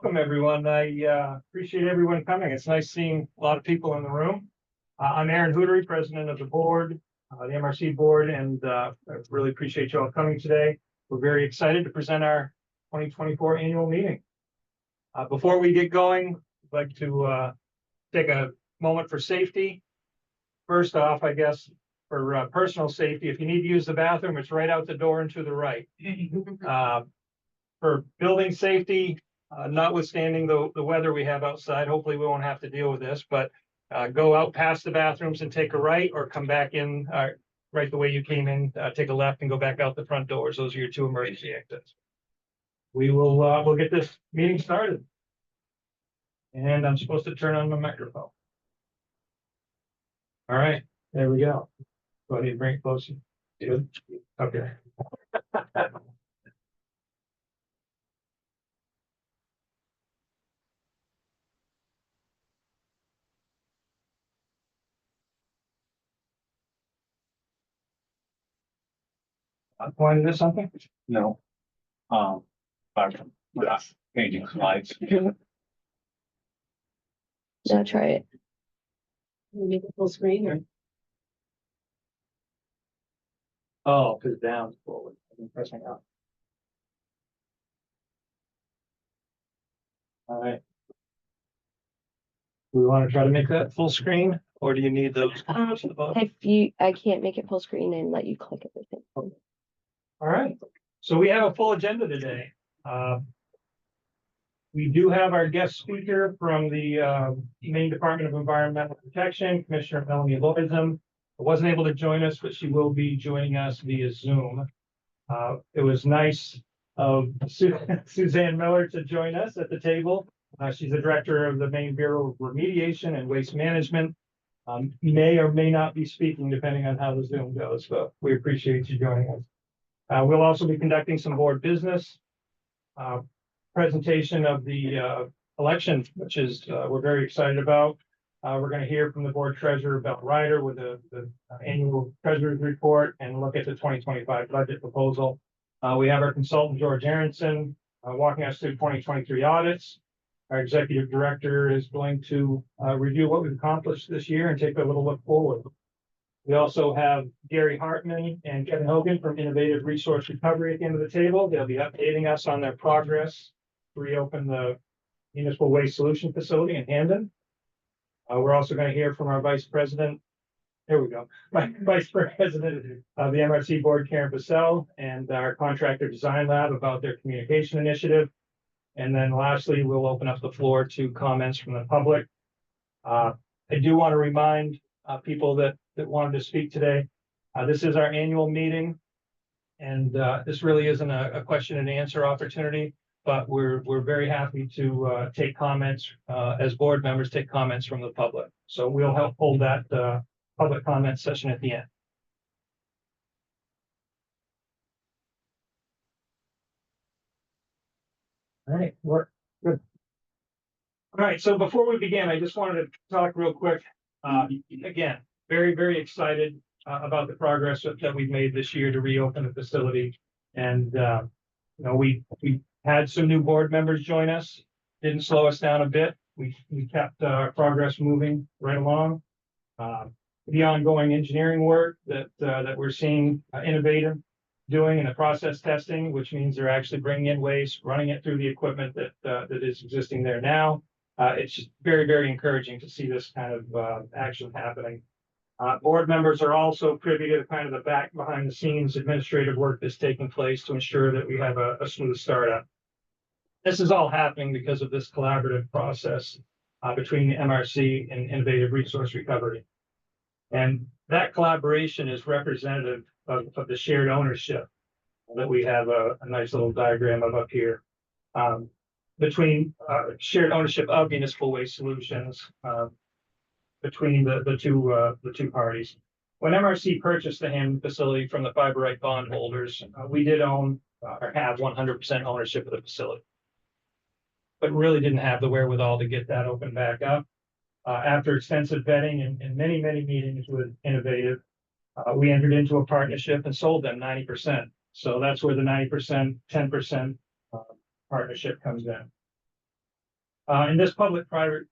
welcome everyone. I appreciate everyone coming. It's nice seeing a lot of people in the room. I'm Aaron Hootery, president of the board, the MRC board, and I really appreciate you all coming today. We're very excited to present our 2024 annual meeting. Before we get going, I'd like to take a moment for safety. First off, I guess, for personal safety, if you need to use the bathroom, it's right out the door and to the right. For building safety, notwithstanding the weather we have outside, hopefully we won't have to deal with this, but go out past the bathrooms and take a right, or come back in right the way you came in, take a left and go back out the front doors. Those are your two emergency exits. We'll get this meeting started. And I'm supposed to turn on my microphone. All right, there we go. Go ahead and bring it closer. Good. Okay. Pointing to something? No. Changing slides. No, try it. Make it full screen or? Oh, because down forward. I'm pressing up. All right. We want to try to make that full screen, or do you need those? I can't make it full screen and let you click everything. All right. So we have a full agenda today. We do have our guest speaker from the Maine Department of Environmental Protection, Commissioner Melanie Loism. Wasn't able to join us, but she will be joining us via Zoom. It was nice of Suzanne Miller to join us at the table. She's the director of the Maine Bureau of Remediation and Waste Management. May or may not be speaking depending on how the Zoom goes, but we appreciate you joining us. We'll also be conducting some board business. Presentation of the election, which is we're very excited about. We're going to hear from the board treasurer, Bell Ryder, with the annual treasurer's report and look at the 2025 budget proposal. We have our consultant, George Aronson, walking us through 2023 audits. Our executive director is going to review what we've accomplished this year and take a little look forward. We also have Gary Hartman and Kevin Hogan from Innovative Resource Recovery at the end of the table. They'll be updating us on their progress to reopen the Municipal Waste Solution Facility in Hamden. We're also going to hear from our vice president. There we go. Vice President of the MRC board, Karen Bissell, and our contractor design lab about their communication initiative. And then lastly, we'll open up the floor to comments from the public. I do want to remind people that wanted to speak today. This is our annual meeting, and this really isn't a question and answer opportunity, but we're very happy to take comments as board members, take comments from the public. So we'll help hold that public comment session at the end. All right, we're good. All right, so before we begin, I just wanted to talk real quick. Again, very, very excited about the progress that we've made this year to reopen the facility. And, we had some new board members join us, didn't slow us down a bit. We kept our progress moving right along. The ongoing engineering work that we're seeing Innovative doing in the process testing, which means they're actually bringing in waste, running it through the equipment that is existing there now. It's just very, very encouraging to see this kind of action happening. Board members are also privy to kind of the behind the scenes administrative work that's taking place to ensure that we have a smooth startup. This is all happening because of this collaborative process between the MRC and Innovative Resource Recovery. And that collaboration is representative of the shared ownership that we have a nice little diagram of up here. Between shared ownership of municipal waste solutions between the two parties. When MRC purchased the Hamden facility from the Fiberite bondholders, we did own or have 100% ownership of the facility, but really didn't have the wherewithal to get that open back up. After extensive vetting and many meetings with Innovative, we entered into a partnership and sold them 90%. So that's where the 90%, 10% partnership comes in. And this public-private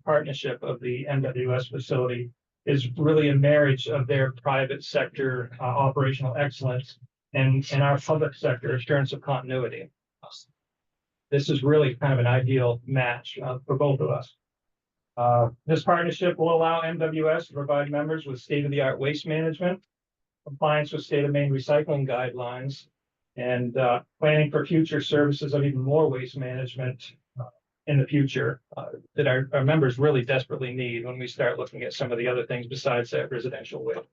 partnership of the MWS facility is really a marriage of their private sector operational excellence and our public sector assurance of continuity. This is really kind of an ideal match for both of us. This partnership will allow MWS to provide members with state-of-the-art waste management, compliance with state of Maine recycling guidelines, and planning for future services of even more waste management in the future that our members really desperately need when we start looking at some of the other things besides that residential waste.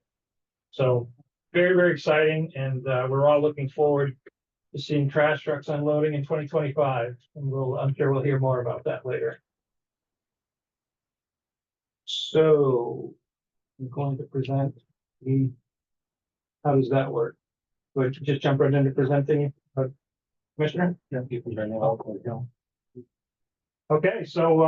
So very, very exciting. And we're all looking forward to seeing trash trucks unloading in 2025. And I'm sure we'll hear more about that later. So I'm going to present how does that work? Would you just jump right into presenting, Commissioner? Yeah, people are now. Okay, so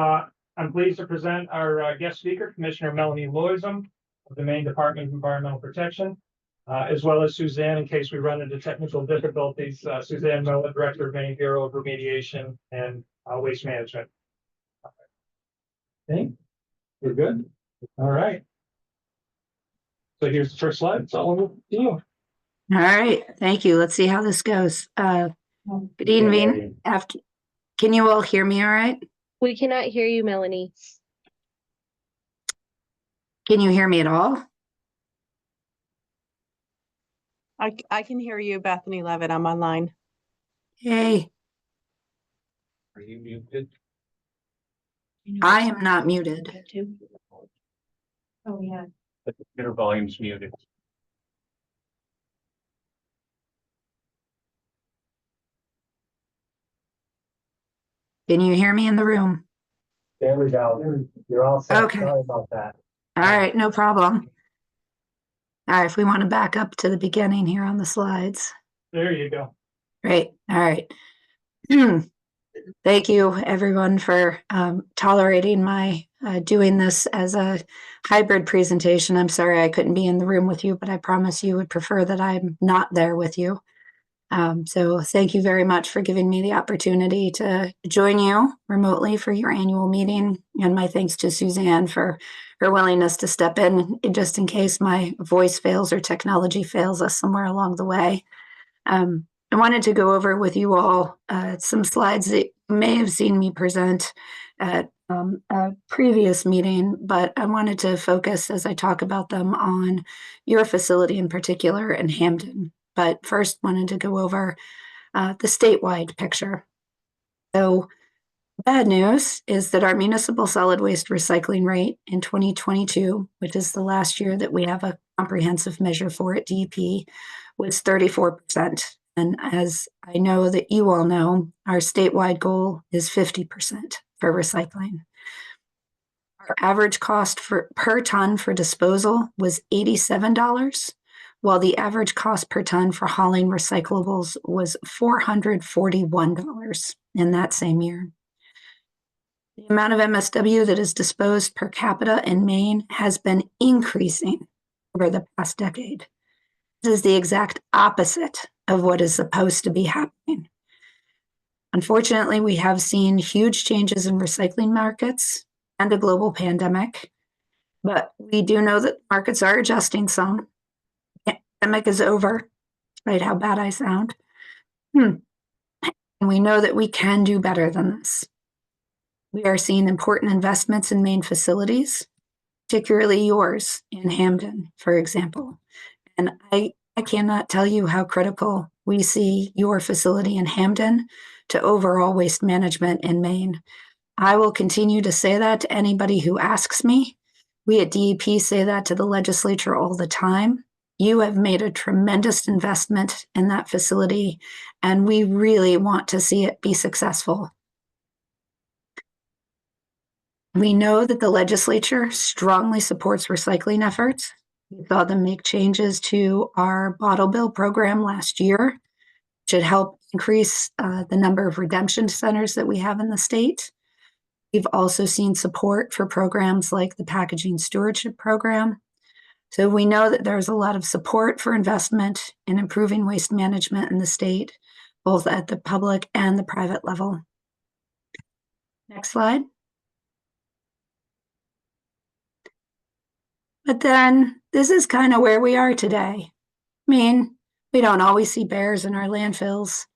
I'm pleased to present our guest speaker, Commissioner Melanie Loism of the Maine Department of Environmental Protection, as well as Suzanne, in case we run into technical difficulties. Suzanne Miller, Director of Maine Bureau of Remediation and Waste Management. Okay, we're good. All right. So here's the first slide. It's all over to you. All right, thank you. Let's see how this goes. Good evening. Can you all hear me all right? We cannot hear you, Melanie. Can you hear me at all? I can hear you, Bethany Levitt. I'm online. Hey, Are you muted? I am not muted. Oh, yeah. The computer volume's muted. Can you hear me in the room? There we go. You're all set. Okay. Sorry about that. All right, no problem. All right, if we want to back up to the beginning here on the slides. There you go. Great. All right. Thank you, everyone, for tolerating my doing this as a hybrid presentation. I'm sorry I couldn't be in the room with you, but I promise you would prefer that I'm not there with you. So thank you very much for giving me the opportunity to join you remotely for your annual meeting. And my thanks to Suzanne for her willingness to step in just in case my voice fails or technology fails us somewhere along the way. I wanted to go over with you all some slides that you may have seen me present at a previous meeting, but I wanted to focus as I talk about them on your facility in particular in Hamden. But first wanted to go over the statewide picture. So bad news is that our municipal solid waste recycling rate in 2022, which is the last year that we have a comprehensive measure for at DEP, was 34%. And as I know that you all know, our statewide goal is 50% for recycling. Our average cost per ton for disposal was $87, while the average cost per ton for hauling recyclables was $441 in that same year. The amount of MSW that is disposed per capita in Maine has been increasing over the past decade. This is the exact opposite of what is supposed to be happening. Unfortunately, we have seen huge changes in recycling markets and a global pandemic, but we do know that markets are adjusting some. The pandemic is over, despite how bad I sound. And we know that we can do better than this. We are seeing important investments in Maine facilities, particularly yours in Hamden, for example. And I cannot tell you how critical we see your facility in Hamden to overall waste management in Maine. I will continue to say that to anybody who asks me. We at DEP say that to the legislature all the time. You have made a tremendous investment in that facility, and we really want to see it be successful. We know that the legislature strongly supports recycling efforts. We saw them make changes to our bottle bill program last year, which should help increase the number of redemption centers that we have in the state. We've also seen support for programs like the Packaging Stewardship Program. So we know that there's a lot of support for investment in improving waste management in the state, both at the public and the private level. Next slide. But then this is kind of where we are today. I mean, we don't always see bears in our landfills,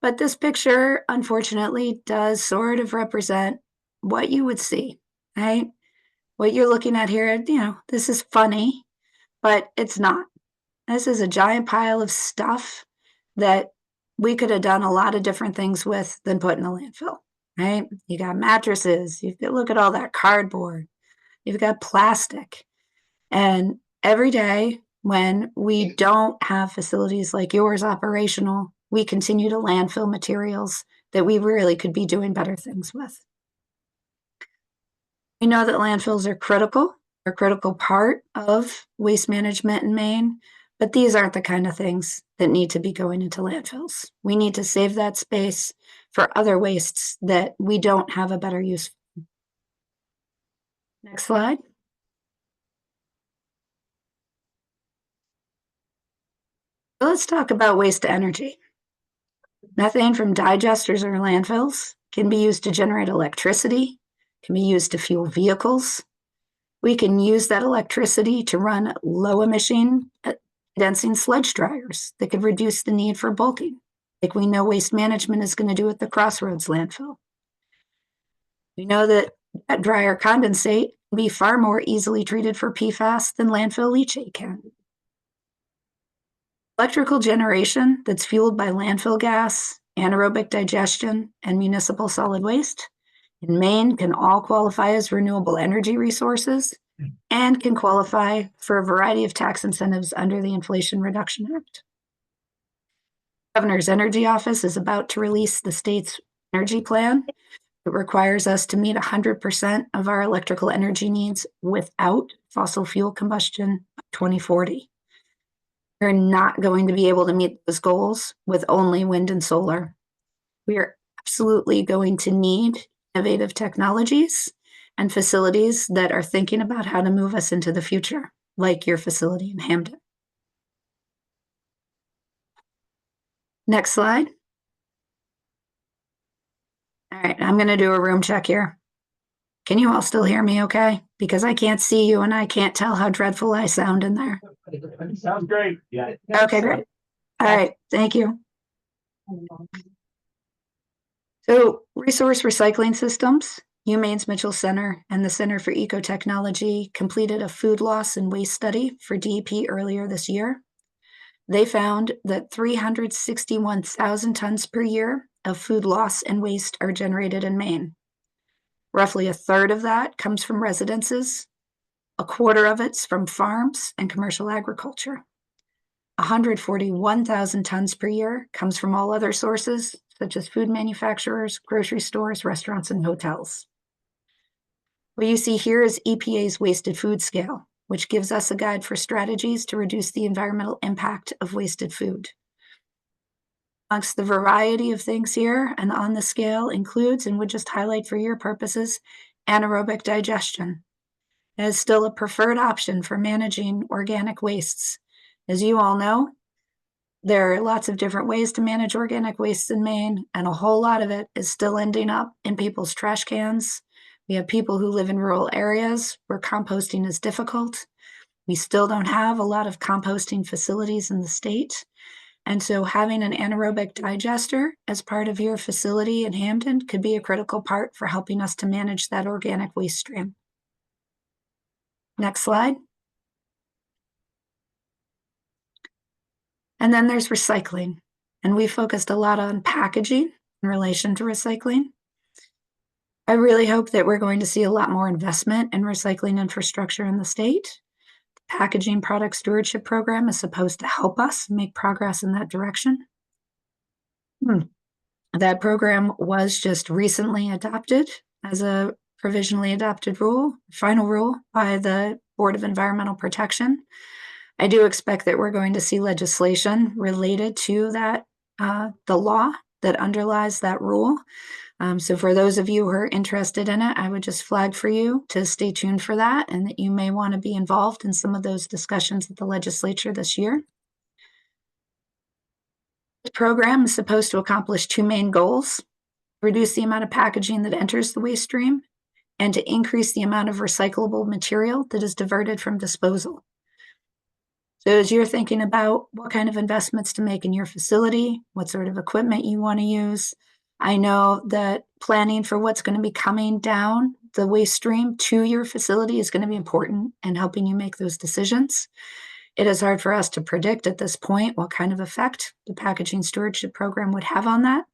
but this picture, unfortunately, does sort of represent what you would see, right? What you're looking at here, this is funny, but it's not. This is a giant pile of stuff that we could have done a lot of different things with than put in a landfill, right? You got mattresses, look at all that cardboard, you've got plastic. And every day when we don't have facilities like yours operational, we continue to landfill materials that we really could be doing better things with. We know that landfills are a critical part of waste management in Maine, but these aren't the kind of things that need to be going into landfills. We need to save that space for other wastes that we don't have a better use for. Next slide. Let's talk about waste to energy. Methane from digesters or landfills can be used to generate electricity, can be used to fuel vehicles. We can use that electricity to run low emission condensing sludge dryers that could reduce the need for bulking, like we know waste management is going to do at the Crossroads landfill. We know that dryer condensate can be far more easily treated for PFAS than landfill leachate can. Electrical generation that's fueled by landfill gas, anaerobic digestion, and municipal solid waste in Maine can all qualify as renewable energy resources and can qualify for a variety of tax incentives under the Inflation Reduction Act. The Governor's Energy Office is about to release the state's energy plan. It requires us to meet 100% of our electrical energy needs without fossil fuel combustion by 2040. We're not going to be able to meet those goals with only wind and solar. We are absolutely going to need innovative technologies and facilities that are thinking about how to move us into the future, like your facility in Hamden. Next slide. All right, I'm going to do a room check here. Can you all still hear me okay? Because I can't see you and I can't tell how dreadful I sound in there. Sounds great. Yeah. Okay, great. All right, thank you. So Resource Recycling Systems, UMaine's Mitchell Center and the Center for Ecotechnology completed a food loss and waste study for DEP earlier this year. They found that 361,000 tons per year of food loss and waste are generated in Maine. Roughly a third of that comes from residences, a quarter of it's from farms and commercial agriculture. 141,000 tons per year comes from all other sources, such as food manufacturers, grocery stores, restaurants, and hotels. What you see here is EPA's wasted food scale, which gives us a guide for strategies to reduce the environmental impact of wasted food. Amongst the variety of things here and on the scale includes, and would just highlight for your purposes, anaerobic digestion. It is still a preferred option for managing organic wastes. As you all know, there are lots of different ways to manage organic wastes in Maine, and a whole lot of it is still ending up in people's trash cans. We have people who live in rural areas where composting is difficult. We still don't have a lot of composting facilities in the state. And so having an anaerobic digester as part of your facility in Hamden could be a critical part for helping us to manage that organic waste stream. Next slide. And then there's recycling. And we focused a lot on packaging in relation to recycling. I really hope that we're going to see a lot more investment in recycling infrastructure in the state. The Packaging Product Stewardship Program is supposed to help us make progress in that direction. That program was just recently adopted as a provisionally adopted rule, final rule by the Board of Environmental Protection. I do expect that we're going to see legislation related to that, the law that underlies that rule. So for those of you who are interested in it, I would just flag for you to stay tuned for that and that you may want to be involved in some of those discussions at the legislature this year. This program is supposed to accomplish two main goals. reduce the amount of packaging that enters the waste stream, and to increase the amount of recyclable material that is diverted from disposal. So as you're thinking about what kind of investments to make in your facility, what sort of equipment you want to use, I know that planning for what's going to be coming down the waste stream to your facility is going to be important in helping you make those decisions. It is hard for us to predict at this point what kind of effect the packaging stewardship program would have on that.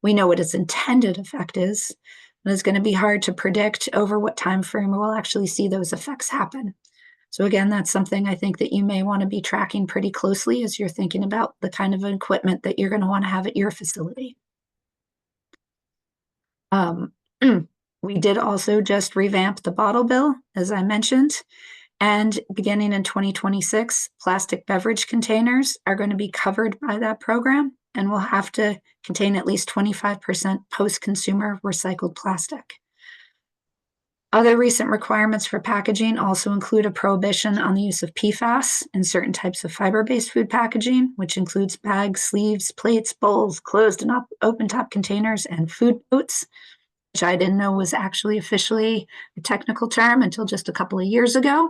We know what its intended effect is, but it's going to be hard to predict over what time frame we'll actually see those effects happen. So again, that's something I think that you may want to be tracking pretty closely as you're thinking about the kind of equipment that you're going to want to have at your facility. We did also just revamp the bottle bill, as I mentioned, and beginning in 2026, plastic beverage containers are going to be covered by that program and will have to contain at least 25% post-consumer recycled plastic. Other recent requirements for packaging also include a prohibition on the use of PFAS in certain types of fiber-based food packaging, which includes bags, sleeves, plates, bowls, closed and open-top containers, and food totes, which I didn't know was actually officially a technical term until just a couple of years ago.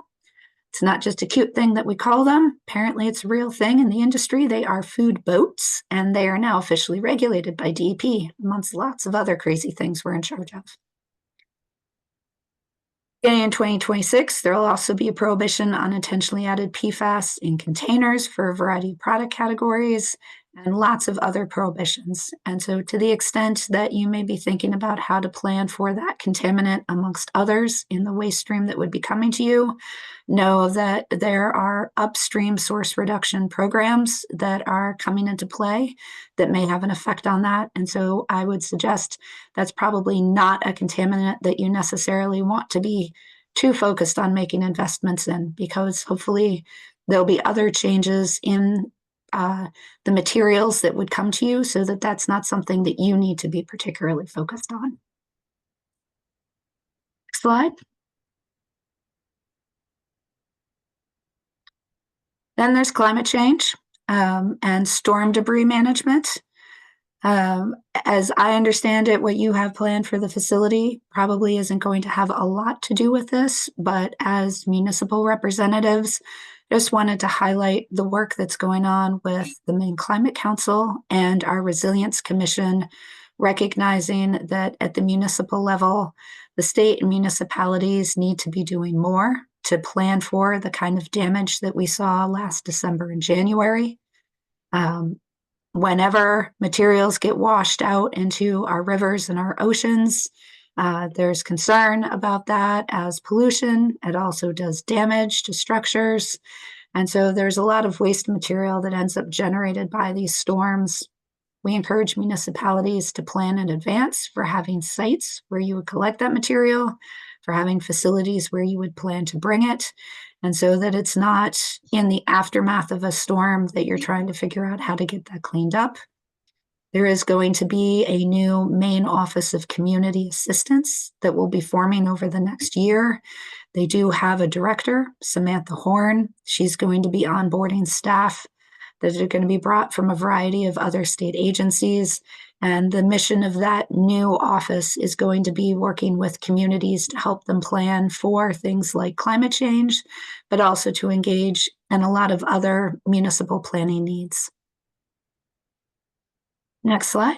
It's not just a cute thing that we call them. Apparently, it's a real thing in the industry. They are food boats, and they are now officially regulated by DEP, amongst lots of other crazy things we're in charge of. Beginning in 2026, there will also be a prohibition on intentionally added PFAS in containers for a variety of product categories and lots of other prohibitions. And so to the extent that you may be thinking about how to plan for that contaminant amongst others in the waste stream that would be coming to you, know that there are upstream source reduction programs that are coming into play that may have an effect on that. And so I would suggest that's probably not a contaminant that you necessarily want to be too focused on making investments in, because hopefully there'll be other changes in the materials that would come to you so that that's not something that you need to be particularly focused on. Next slide. Then there's climate change and storm debris management. As I understand it, what you have planned for the facility probably isn't going to have a lot to do with this, but as municipal representatives, just wanted to highlight the work that's going on with the Maine Climate Council and our Resilience Commission, recognizing that at the municipal level, the state and municipalities need to be doing more to plan for the kind of damage that we saw last December and January. Whenever materials get washed out into our rivers and our oceans, there's concern about that as pollution. It also does damage to structures. And so there's a lot of waste material that ends up generated by these storms. We encourage municipalities to plan in advance for having sites where you would collect that material, for having facilities where you would plan to bring it, and so that it's not in the aftermath of a storm that you're trying to figure out how to get that cleaned up. There is going to be a new Maine Office of Community Assistance that will be forming over the next year. They do have a director, Samantha Horn. She's going to be onboarding staff that are going to be brought from a variety of other state agencies. And the mission of that new office is going to be working with communities to help them plan for things like climate change, but also to engage in a lot of other municipal planning needs. Next slide.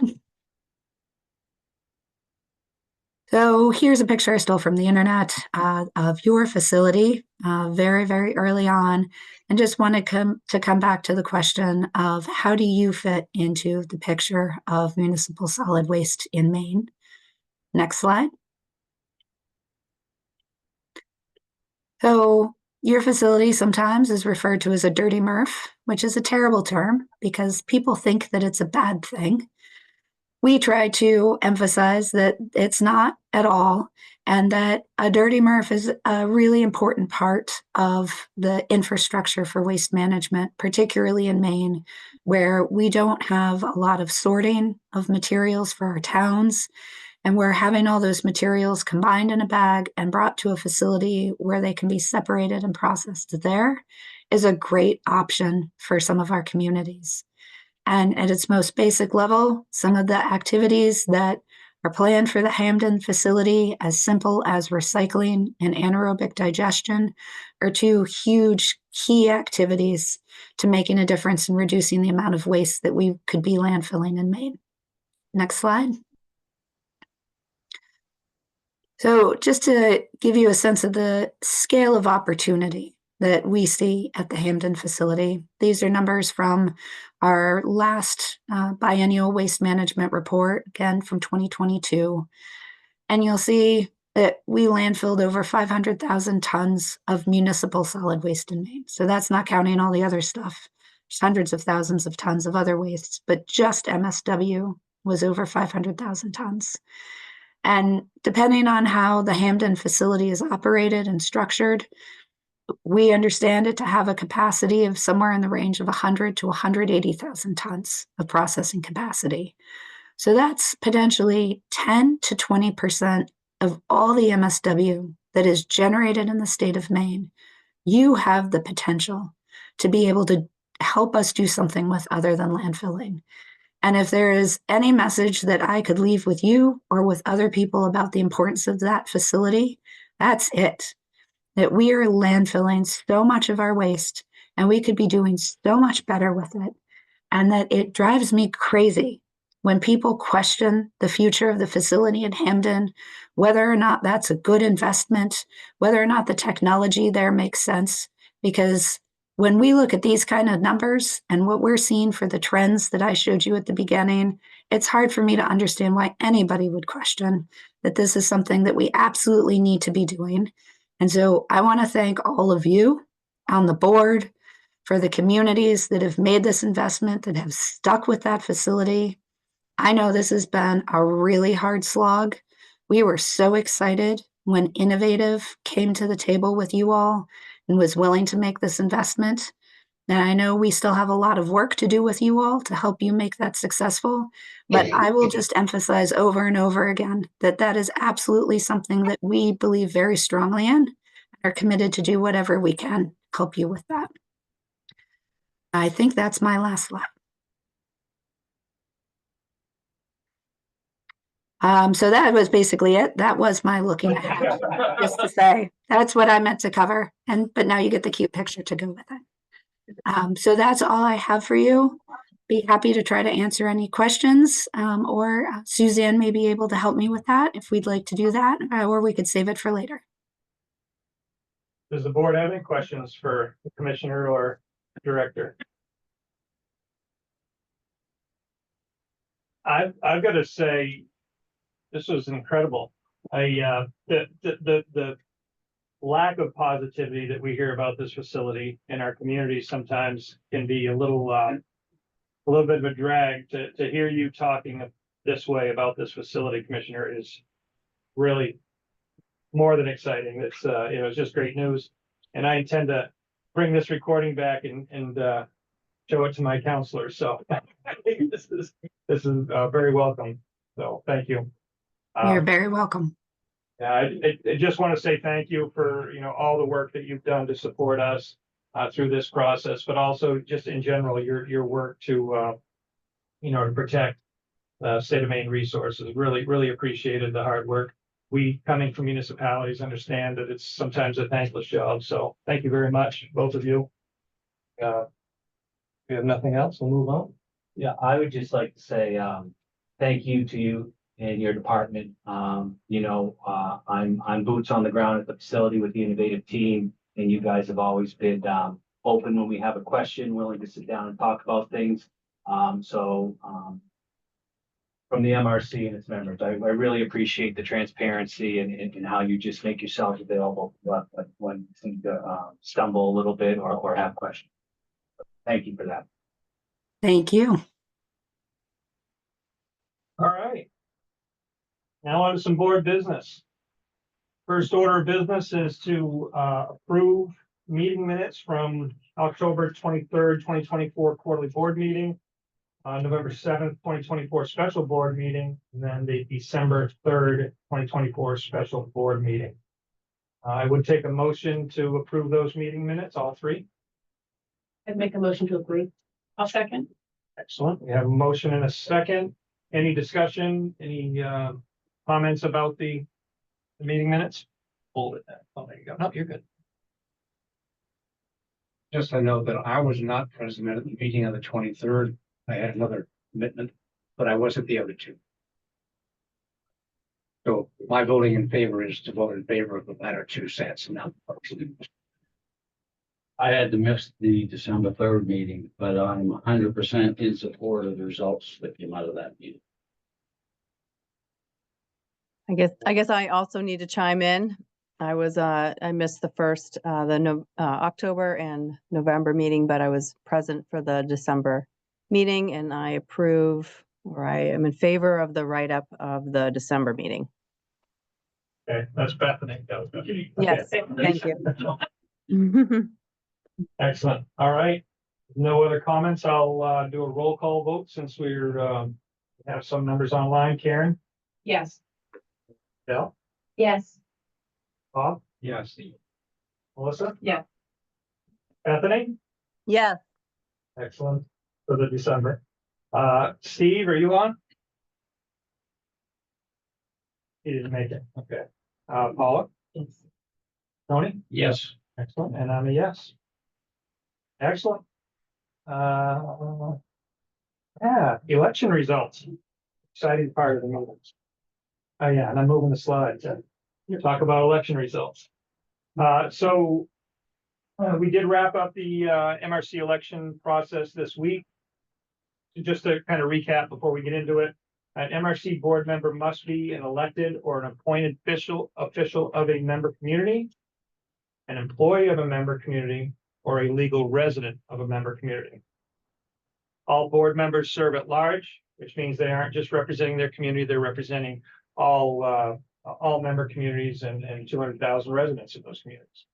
So here's a picture I stole from the internet of your facility very, very early on, and just wanted to come back to the question of how do you fit into the picture of municipal solid waste in Maine? Next slide. So your facility sometimes is referred to as a dirty MRF, which is a terrible term because people think that it's a bad thing. We try to emphasize that it's not at all, and that a dirty MRF is a really important part of the infrastructure for waste management, particularly in Maine, where we don't have a lot of sorting of materials for our towns. And we're having all those materials combined in a bag and brought to a facility where they can be separated and processed there is a great option for some of our communities. And at its most basic level, some of the activities that Our plan for the Hamden facility, as simple as recycling and anaerobic digestion, are two huge key activities to making a difference in reducing the amount of waste that we could be landfilling in Maine. Next slide. So just to give you a sense of the scale of opportunity that we see at the Hamden facility, these are numbers from our last biennial waste management report, again from 2022. And you'll see that we landfilled over 500,000 tons of municipal solid waste in Maine. So that's not counting all the other stuff. There's hundreds of thousands of tons of other wastes, but just MSW was over 500,000 tons. And depending on how the Hamden facility is operated and structured, we understand it to have a capacity of somewhere in the range of 100 to 180,000 tons of processing capacity. So that's potentially 10 to 20% of all the MSW that is generated in the state of Maine. You have the potential to be able to help us do something with other than landfilling. And if there is any message that I could leave with you or with other people about the importance of that facility, that's it. That we are landfilling so much of our waste and we could be doing so much better with it. And that it drives me crazy when people question the future of the facility in Hamden, whether or not that's a good investment, whether or not the technology there makes sense. Because when we look at these kind of numbers and what we're seeing for the trends that I showed you at the beginning, it's hard for me to understand why anybody would question that this is something that we absolutely need to be doing. And so I want to thank all of you on the board, for the communities that have made this investment, that have stuck with that facility. I know this has been a really hard slog. We were so excited when Innovative came to the table with you all and was willing to make this investment. And I know we still have a lot of work to do with you all to help you make that successful. But I will just emphasize over and over again that that is absolutely something that we believe very strongly in and are committed to do whatever we can to help you with that. I think that's my last slide. So that was basically it. That was my looking ahead, just to say that's what I meant to cover. But now you get the cute picture to go with it. So that's all I have for you. Be happy to try to answer any questions, or Suzanne may be able to help me with that if we'd like to do that, or we could save it for later. Does the board have any questions for the commissioner or director? I've got to say, this was incredible. The lack of positivity that we hear about this facility in our community sometimes can be a little bit of a drag. To hear you talking this way about this facility, Commissioner, is really more than exciting. It's just great news, and I intend to bring this recording back and show it to my counselors. So I think this is very welcome. So thank you. You're very welcome. I just want to say thank you for all the work that you've done to support us through this process, but also just in general your work to to protect state of Maine resources. Really appreciated the hard work. We, coming from municipalities, understand that it's sometimes a thankless job. So thank you very much, both of you. If we have nothing else, we'll move on. Yeah, I would just like to say, thank you to you and your department. I'm boots on the ground at the facility with the Innovative team, and you guys have always been, open when we have a question, willing to sit down and talk about things. From the MRC and its members, I really appreciate the transparency and how you just make yourselves available when you seem to stumble a little bit or have questions. Thank you for that. Thank you. All right. Now on to some board business. First order of business is to approve meeting minutes from October 23rd, 2024 quarterly board meeting, November 7th, 2024 special board meeting, and then the December 3rd, 2024 special board meeting. I would take a motion to approve those meeting minutes, all three. I'd make a motion to approve. I'll second. Excellent. We have a motion and a second. Any discussion? Any comments about the meeting minutes? Hold it. Oh, there you go. No, you're good. Just a note that I was not present at the meeting on the 23rd. I had another commitment, but I was at the other two. So my voting in favor is to vote in favor of the latter two sets, not partially. I had to miss the December 3rd meeting, but I'm 100% in support of the results that came out of that meeting. I guess I also need to chime in. I missed the first, October and November meeting, but I was present for the December meeting and I approve, or I am in favor of the write-up of the December meeting. Okay, that's Bethany. That was Bethany. Yes, Okay. thank you. Excellent. All right. No other comments. I'll do a roll call vote since we're have some numbers online. Karen, Yes. Bill, Yes. Bob, Yes. Melissa? Yeah. Bethany? Yes, Excellent. For the December. Steve, are you on? He didn't make it. Okay. Paula? Tony? Yes. Excellent. And I'm a yes. Excellent. Yeah, election results. Exciting part of the meetings. Oh, yeah, and I'm moving the slides. Talk about election results. So we did wrap up the MRC election process this week. Just to kind of recap before we get into it, an MRC board member must be an elected or an appointed official of a member community, an employee of a member community, or a legal resident of a member community. All board members serve at large, which means they aren't just representing their community, they're representing all member communities and 200,000 residents in those communities.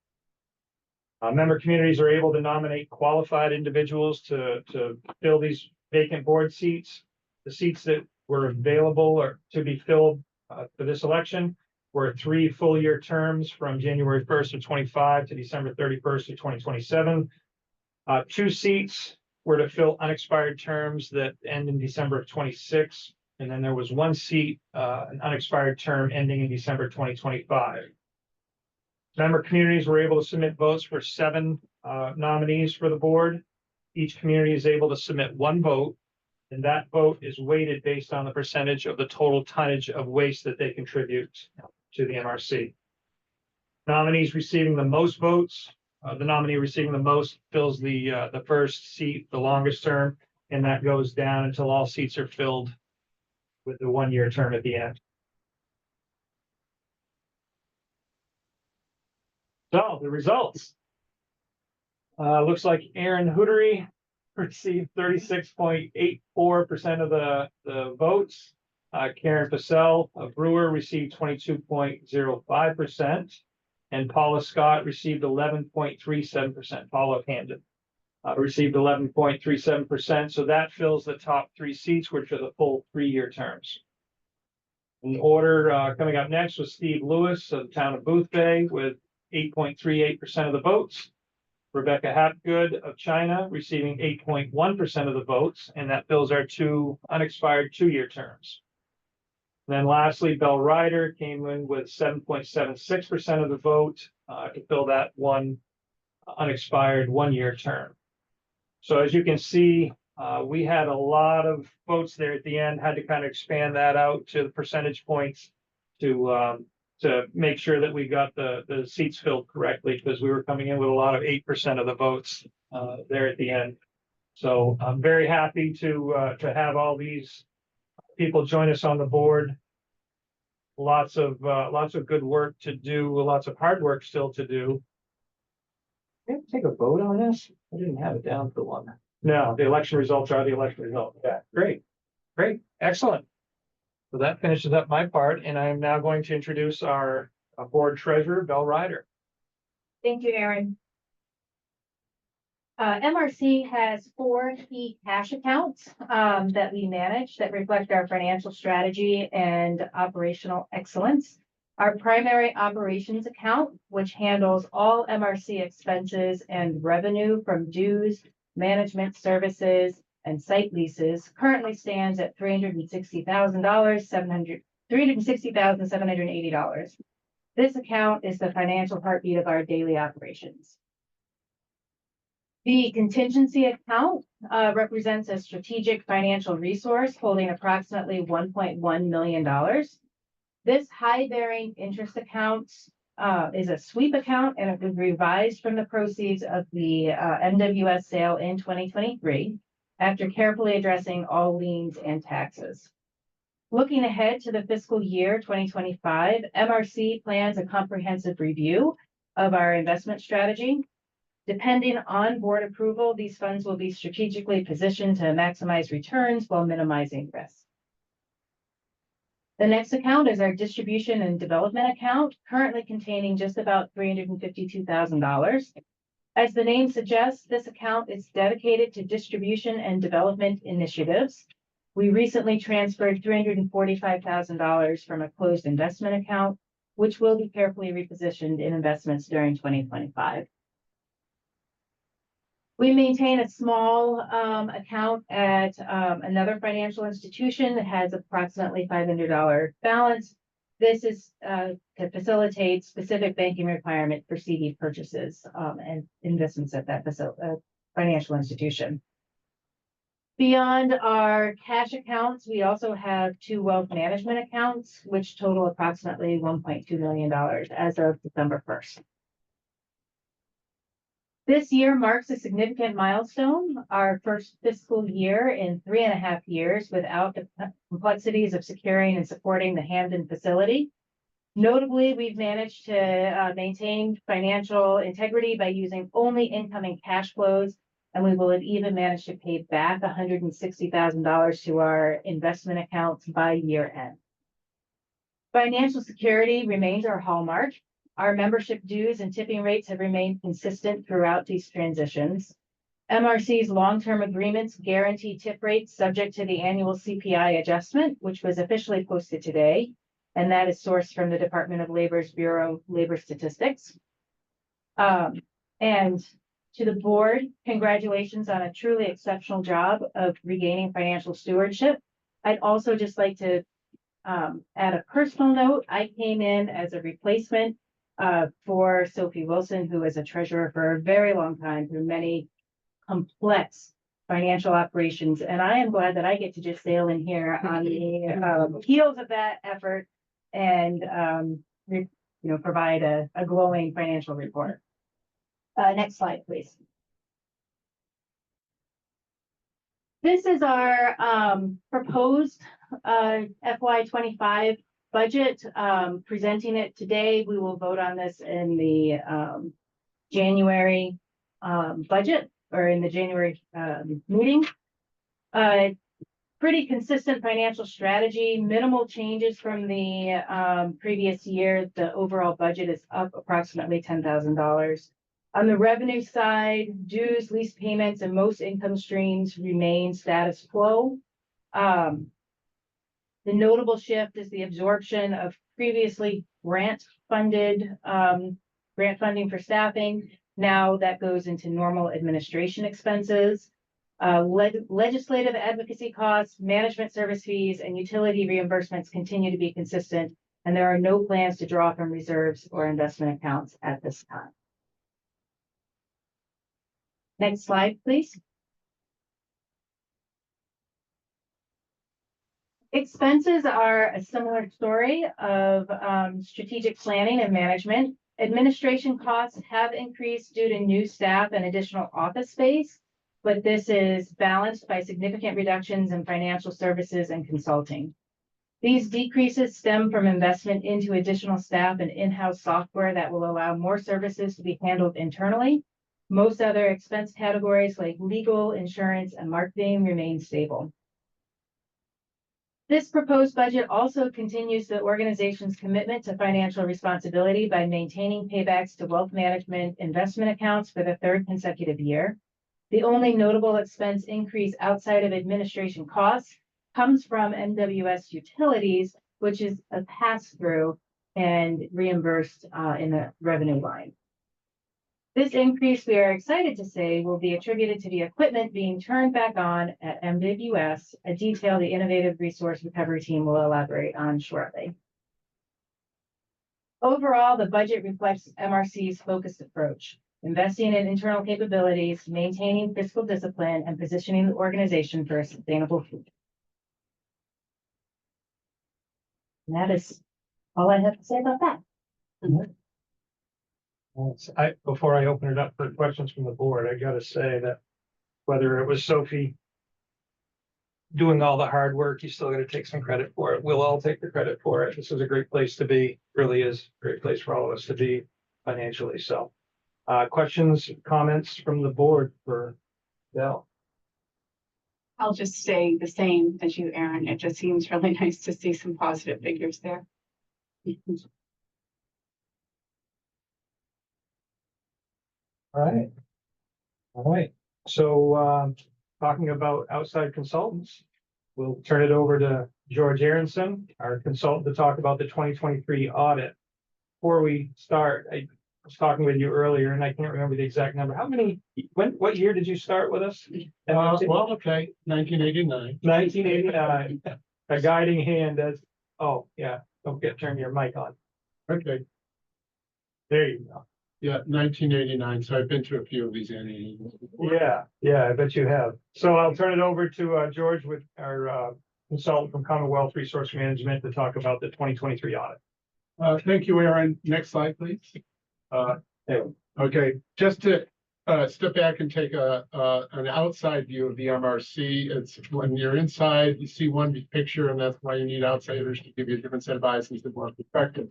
Member communities are able to nominate qualified individuals to fill these vacant board seats. The seats that were available or to be filled for this election were 3 full-year terms from January 1st of 25 to December 31st of 2027. 2 seats were to fill unexpired terms that end in December of 26. And then there was 1 seat, an unexpired term ending in December 2025. Member communities were able to submit votes for 7 nominees for the board. Each community is able to submit 1 vote, and that vote is weighted based on the percentage of the total tonnage of waste that they contribute to the MRC. Nominees receiving the most votes, the nominee receiving the most fills the first seat, the longest term, and that goes down until all seats are filled with the 1-year term at the end. So the results. Looks like Aaron Hootery received 36.84% of the votes. Karen Pacell, a brewer, received 22.05%. And Paula Scott received 11.37%. Paula of Hamden received 11.37%. So that fills the top 3 seats, which are the full 3-year terms. In order, coming up next was Steve Lewis of the town of Boothbay with 8.38% of the votes. Rebecca Hapgood of China receiving 8.1% of the votes, and that fills our 2 unexpired 2-year terms. And then lastly, Bell Ryder came in with 7.76% of the vote to fill that 1 unexpired 1-year term. So as you can see, we had a lot of votes there at the end, had to kind of expand that out to the percentage points to make sure that we got the seats filled correctly, because we were coming in with a lot of 8% of the votes there at the end. So I'm very happy to have all these people join us on the board. Lots of good work to do, lots of hard work still to do. Can I take a vote on this? I didn't have it down for one. No, the election results are the election results. Yeah, great, excellent. So that finishes up my part, and I am now going to introduce our board treasurer, Bell Ryder. Thank you, Aaron. MRC has 4 key cash accounts that we manage that reflect our financial strategy and operational excellence. Our primary operations account, which handles all MRC expenses and revenue from dues, management services, and site leases, currently stands at $360,750 $360,780. This account is the financial heartbeat of our daily operations. The contingency account represents a strategic financial resource holding approximately $1.1 million. This high-bearing interest account is a sweep account, and it was revised from the proceeds of the MWS sale in 2023 after carefully addressing all liens and taxes. Looking ahead to the fiscal year 2025, MRC plans a comprehensive review of our investment strategy. Depending on board approval, these funds will be strategically positioned to maximize returns while minimizing risk. The next account is our distribution and development account, currently containing just about $352,000. As the name suggests, this account is dedicated to distribution and development initiatives. We recently transferred $345,000 from a closed investment account, which will be carefully repositioned in investments during 2025. We maintain a small account at another financial institution that has approximately $500 balance. This is to facilitate specific banking requirement for CD purchases and investments at that financial institution. Beyond our cash accounts, we also have 2 wealth management accounts, which total approximately $1.2 million as of December 1st. This year marks a significant milestone, our first fiscal year in 3.5 years without the complexities of securing and supporting the Hamden facility. Notably, we've managed to maintain financial integrity by using only incoming cash flows, and we will have even managed to pay back $160,000 to our investment accounts by year end. Financial security remains our hallmark. Our membership dues and tipping rates have remained consistent throughout these transitions. MRC's long-term agreements guarantee tip rates subject to the annual CPI adjustment, which was officially posted today, and that is sourced from the Department of Labor's Bureau of Labor Statistics. And to the board, congratulations on a truly exceptional job of regaining financial stewardship. I'd also just like to add a personal note. I came in as a replacement for Sophie Wilson, who was a treasurer for a very long time through many complex financial operations. And I am glad that I get to just sail in here on the heels of that effort and provide a glowing financial report. Next slide, please. This is our proposed FY25 budget, presenting it today. We will vote on this in the January budget or in the January meeting. Pretty consistent financial strategy, minimal changes from the previous year. The overall budget is up approximately $10,000. On the revenue side, dues, lease payments, and most income streams remain status quo. The notable shift is the absorption of previously grant funding for staffing. Now that goes into normal administration expenses. Legislative advocacy costs, management service fees, and utility reimbursements continue to be consistent, and there are no plans to draw from reserves or investment accounts at this time. Next slide, please. Expenses are a similar story of strategic planning and management. Administration costs have increased due to new staff and additional office space, but this is balanced by significant reductions in financial services and consulting. These decreases stem from investment into additional staff and in-house software that will allow more services to be handled internally. Most other expense categories like legal, insurance, and marketing remain stable. This proposed budget also continues the organization's commitment to financial responsibility by maintaining paybacks to wealth management investment accounts for the 3rd consecutive year. The only notable expense increase outside of administration costs comes from MWS utilities, which is a pass-through and reimbursed in the revenue line. This increase, we are excited to say, will be attributed to the equipment being turned back on at MWS, a detail the Innovative Resource Recovery Team will elaborate on shortly. Overall, the budget reflects MRC's focused approach, investing in internal capabilities, maintaining fiscal discipline, and positioning the organization for a sustainable future. And that is all I have to say about that. Before I open it up for questions from the board, I gotta say that whether it was Sophie doing all the hard work, you still gotta take some credit for it. We'll all take the credit for it. This is a great place to be, really is a great place for all of us to be financially. So, questions, comments from the board for Dell? I'll just say the same as you, Aaron. It just seems really nice to see some positive figures there. All right. All right. So, talking about outside consultants, we'll turn it over to George Aronson, our consultant, to talk about the 2023 audit. Before we start, I was talking with you earlier and I can't remember the exact number. What year did you start with us? Okay, 1989. 1989, a guiding hand as, oh, yeah, turn your mic on. Okay, There you go. yeah, 1989. So I've been to a few of these annual. Yeah, I bet you have. So I'll turn it over to George with our consultant from Commonwealth Resource Management to talk about the 2023 audit. Thank you, Aaron. Next slide, please. Okay, just to step back and take an outside view of the MRC. It's when you're inside, you see one big picture, and that's why you need outsiders to give you a different set of eyes and some more perspective.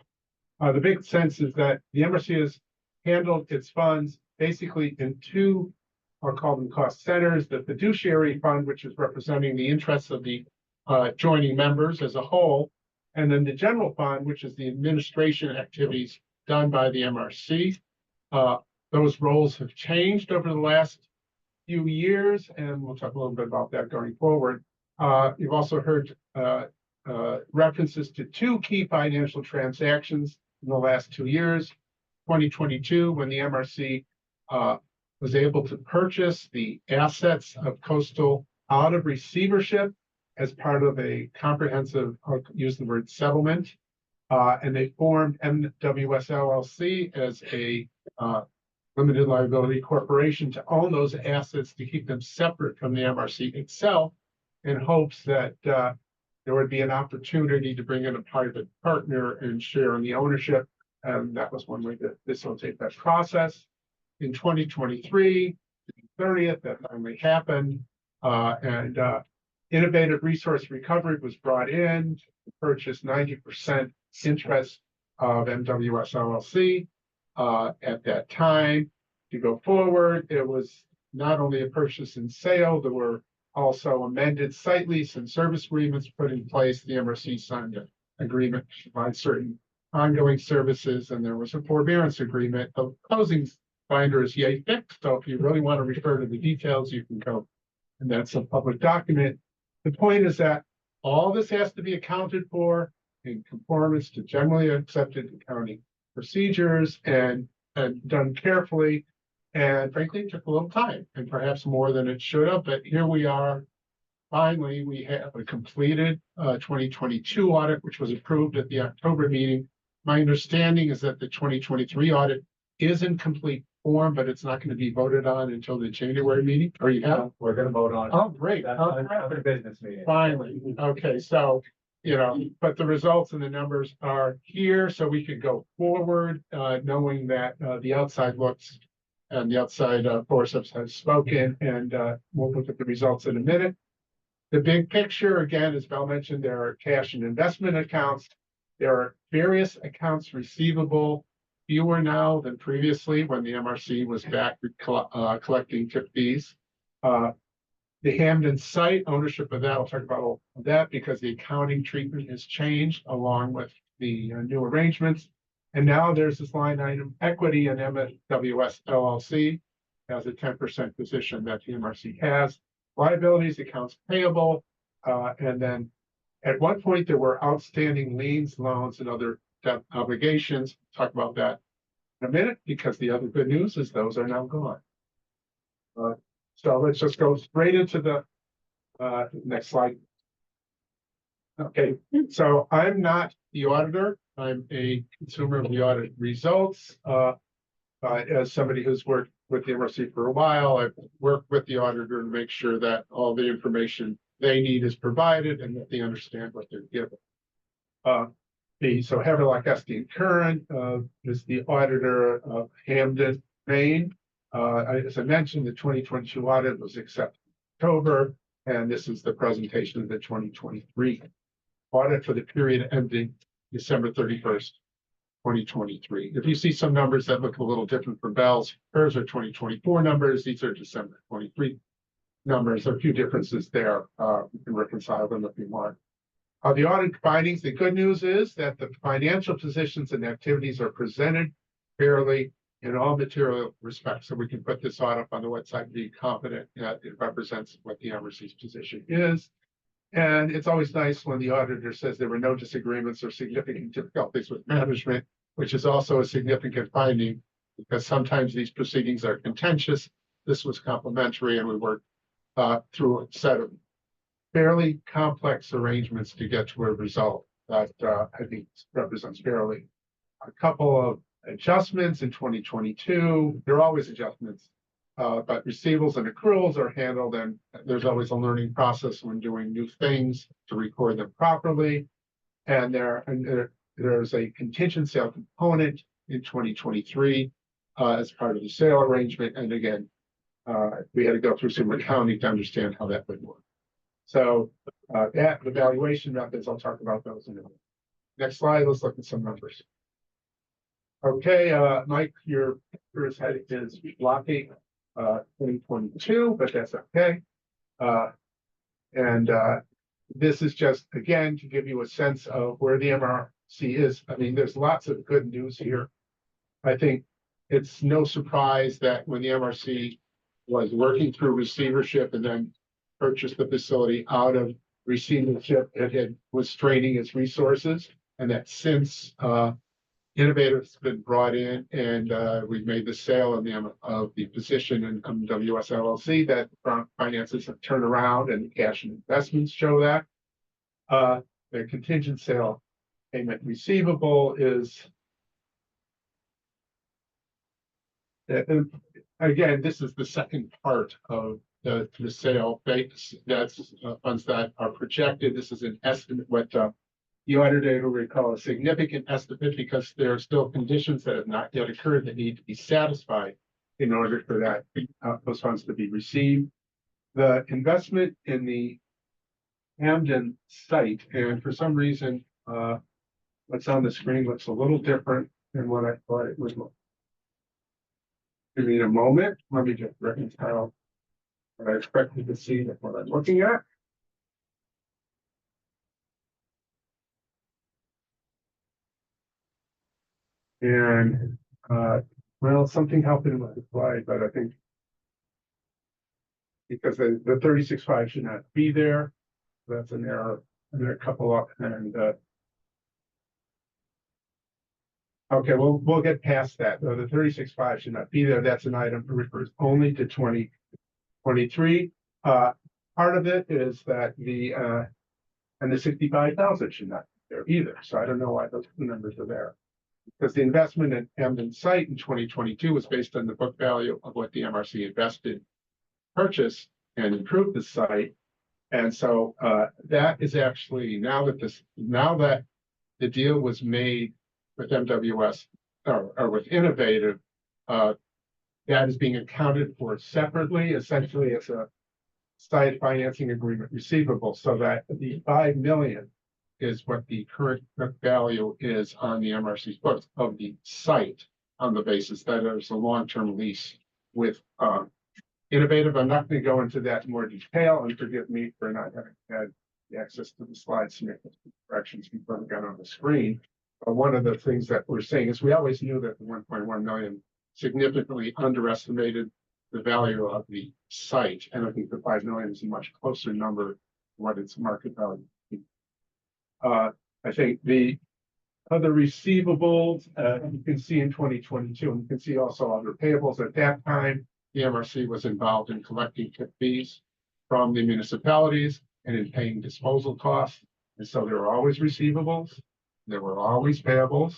The big sense is that the MRC has handled its funds basically in two, I'll call them cost centers: the fiduciary fund, which is representing the interests of the joining members as a whole, and then the general fund, which is the administration activities done by the MRC. Those roles have changed over the last few years, and we'll talk a little bit about that going forward. You've also heard references to two key financial transactions in the last 2 years. 2022, when the MRC was able to purchase the assets of Coastal out of receivership as part of a comprehensive, I'll use the word settlement, and they formed MWS LLC as a limited liability corporation to own those assets, to keep them separate from the MRC itself, in hopes that there would be an opportunity to bring in a private partner and share in the ownership. And that was one way to facilitate that process. In 2023, June 30th, that finally happened. And Innovative Resource Recovery was brought in to purchase 90% interest of MWS LLC. At that time. To go forward, it was not only a purchase and sale, there were also amended site lease and service agreements put in place. The MRC signed an agreement to provide certain ongoing services, and there was a forbearance agreement. The closing binder is yet fixed, so if you really want to refer to the details, you can go, and that's a public document. The point is that all this has to be accounted for in conformance to generally accepted accounting procedures and done carefully. And frankly, it took a little time, and perhaps more than it should have, but here we are. Finally, we have a completed 2022 audit, which was approved at the October meeting. My understanding is that the 2023 audit is in complete form, but it's not going to be voted on until the January meeting. Or you have? We're gonna vote on it. Oh, great. That's another business meeting. Finally. Okay, so, but the results and the numbers are here, so we could go forward, knowing that the outside looks and the outside forceps have spoken, and we'll look at the results in a minute. The big picture, again, as Val mentioned, there are cash and investment accounts. There are various accounts receivable, fewer now than previously when the MRC was back collecting tip fees. The Hamden site, ownership of that, I'll talk about all of that because the accounting treatment has changed along with the new arrangements. And now there's this line item, equity in MWS LLC as a 10% position that the MRC has. Liabilities, accounts payable, and then at one point there were outstanding liens, loans, and other debt obligations. Talk about that in a minute, because the other good news is those are now gone. So let's just go straight into the next slide. Okay, so I'm not the auditor. I'm a consumer of the audit results. As somebody who's worked with the MRC for a while, I've worked with the auditor to make sure that all the information they need is provided and that they understand what they're given. So Heather Esty and Curran is the auditor of Hamden, Maine. As I mentioned, the 2022 audit was accepted in October, and this is the presentation of the 2023 audit for the period ending December 31st, 2023. If you see some numbers that look a little different for Bell's, hers are 2024 numbers. These are December 23 numbers. There are a few differences there. We can reconcile them if you want. The audit findings, the good news is that the financial positions and activities are presented fairly in all material respects. So we can put this audit on the website and be confident that it represents what the MRC's position is. And it's always nice when the auditor says there were no disagreements or significant difficulties with management, which is also a significant finding because sometimes these proceedings are contentious. This was complimentary, and we worked through a set of fairly complex arrangements to get to a result that I think represents fairly. A couple of adjustments in 2022. There are always adjustments, but receivables and accruals are handled, and there's always a learning process when doing new things to record them properly. And there's a contingent sale component in 2023 as part of the sale arrangement. And again, we had to go through some accounting to understand how that would work. So the valuation methods, I'll talk about those in a minute. Next slide, let's look at some numbers. Okay, Mike, your first heading is blocking 2022, but that's okay. This is just, again, to give you a sense of where the MRC is. I mean, there's lots of good news here. I think it's no surprise that when the MRC was working through receivership and then purchased the facility out of receivership, it was straining its resources, and that since Innovator's been brought in and we've made the sale of the position in WS LLC, that finances have turned around and cash and investments show that. The contingent sale payment receivable is, again, this is the second part of the sale. That's funds that are projected. This is an estimate, what the auditor will recall a significant estimate because there are still conditions that have not yet occurred that need to be satisfied in order for that those funds to be received. The investment in the Hamden site, and for some reason, what's on the screen looks a little different than what I thought it would look. Give me a moment. Let me just reconcile what I expected to see with what I'm looking at. And well, something happened with the slide, but I think because the 36.5 should not be there, that's an error. And there are a couple up, and okay, we'll get past that. The 36.5 should not be there. That's an item that refers only to 2023. Part of it is that and the 65,000 should not be there either. So I don't know why those two numbers are there. Because the investment in Hamden site in 2022 was based on the book value of what the MRC invested, purchased, and improved the site. And so that is actually now that the deal was made with MWS or with Innovative, that is being accounted for separately, essentially as a site financing agreement receivable, so that the $5 million is what the current value is on the MRC's books of the site on the basis that there's a long-term lease with Innovative. I'm not going to go into that in more detail, and forgive me for not having had the access to the slides to make the corrections before we got on the screen. But one of the things that we're saying is we always knew that the 1.1 million significantly underestimated the value of the site, and I think the 5 million is a much closer number to what its market value. I think the Other receivables, you can see in 2022, and you can see also other payables. At that time, the MRC was involved in collecting tip fees from the municipalities and in paying disposal costs. And so there were always receivables, there were always payables.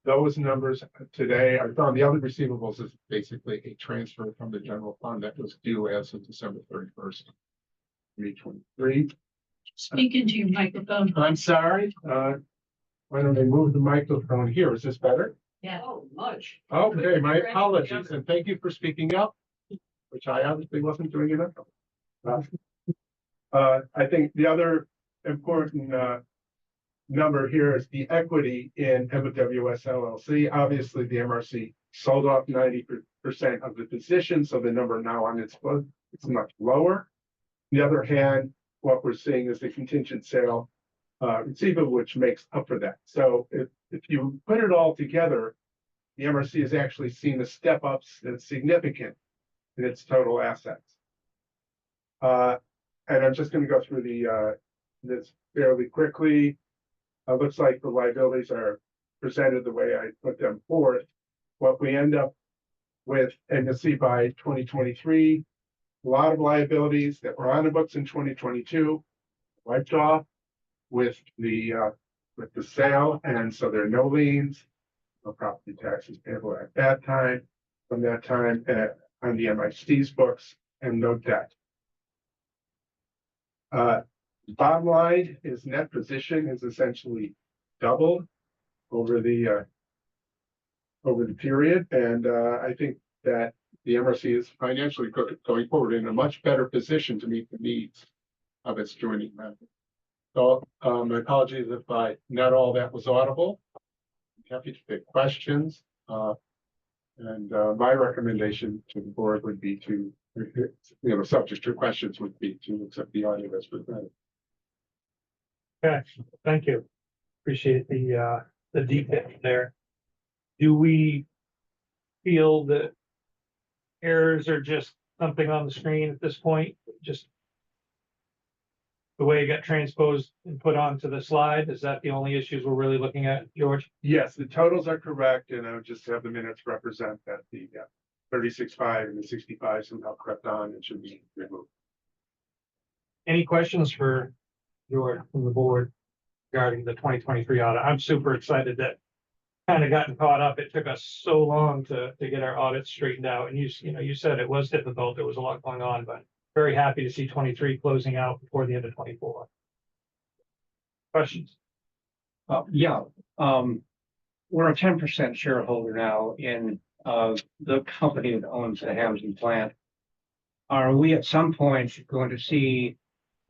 Those numbers today are on the other receivables is basically a transfer from the general fund that was due as of December 31st, 2023. Speak into your microphone. I'm sorry, why don't I move the microphone here? Is this better? Yeah. Oh, much. Okay, my apologies, and thank you for speaking up, which I obviously wasn't doing enough. I think the other important number here is the equity in MWS LLC. Obviously, the MRC sold off 90% of the position, so the number now on its book is much lower. On the other hand, what we're seeing is the contingent sale receivable, which makes up for that. So if you put it all together, the MRC has actually seen a step up that's significant in its total assets. And I'm just going to go through this fairly quickly. Looks like the liabilities are presented the way I put them forth. What we end up with, and you'll see by 2023, a lot of liabilities that were on the books in 2022 wiped off with the sale, and so there are no liens, no property taxes payable at that time, from that time on the MIC's books, and no debt. Bottom line is net position is essentially doubled over the period, and I think that the MRC is financially going forward in a much better position to meet the needs of its joining members. So my apologies if not all that was audible. I'm happy to take questions, and my recommendation to the board would be to, subject to questions, would be to accept the audio as presented. Okay, thank you. Appreciate the detail there. Do we feel that errors are just something on the screen at this point? Just the way it got transposed and put onto the slide? Is that the only issues we're really looking at, George? Yes, the totals are correct, and I would just have the minutes represent that the 36.5 and the 65 somehow crept on and should be removed. Any questions for George from the board regarding the 2023 audit? I'm super excited that kind of gotten caught up. It took us so long to get our audit straightened out. And you said it was difficult. There was a lot going on, but very happy to see 23 closing out before the end of 24. Questions? Yeah, we're a 10% shareholder now in the company that owns the Hampton plant. Are we at some point going to see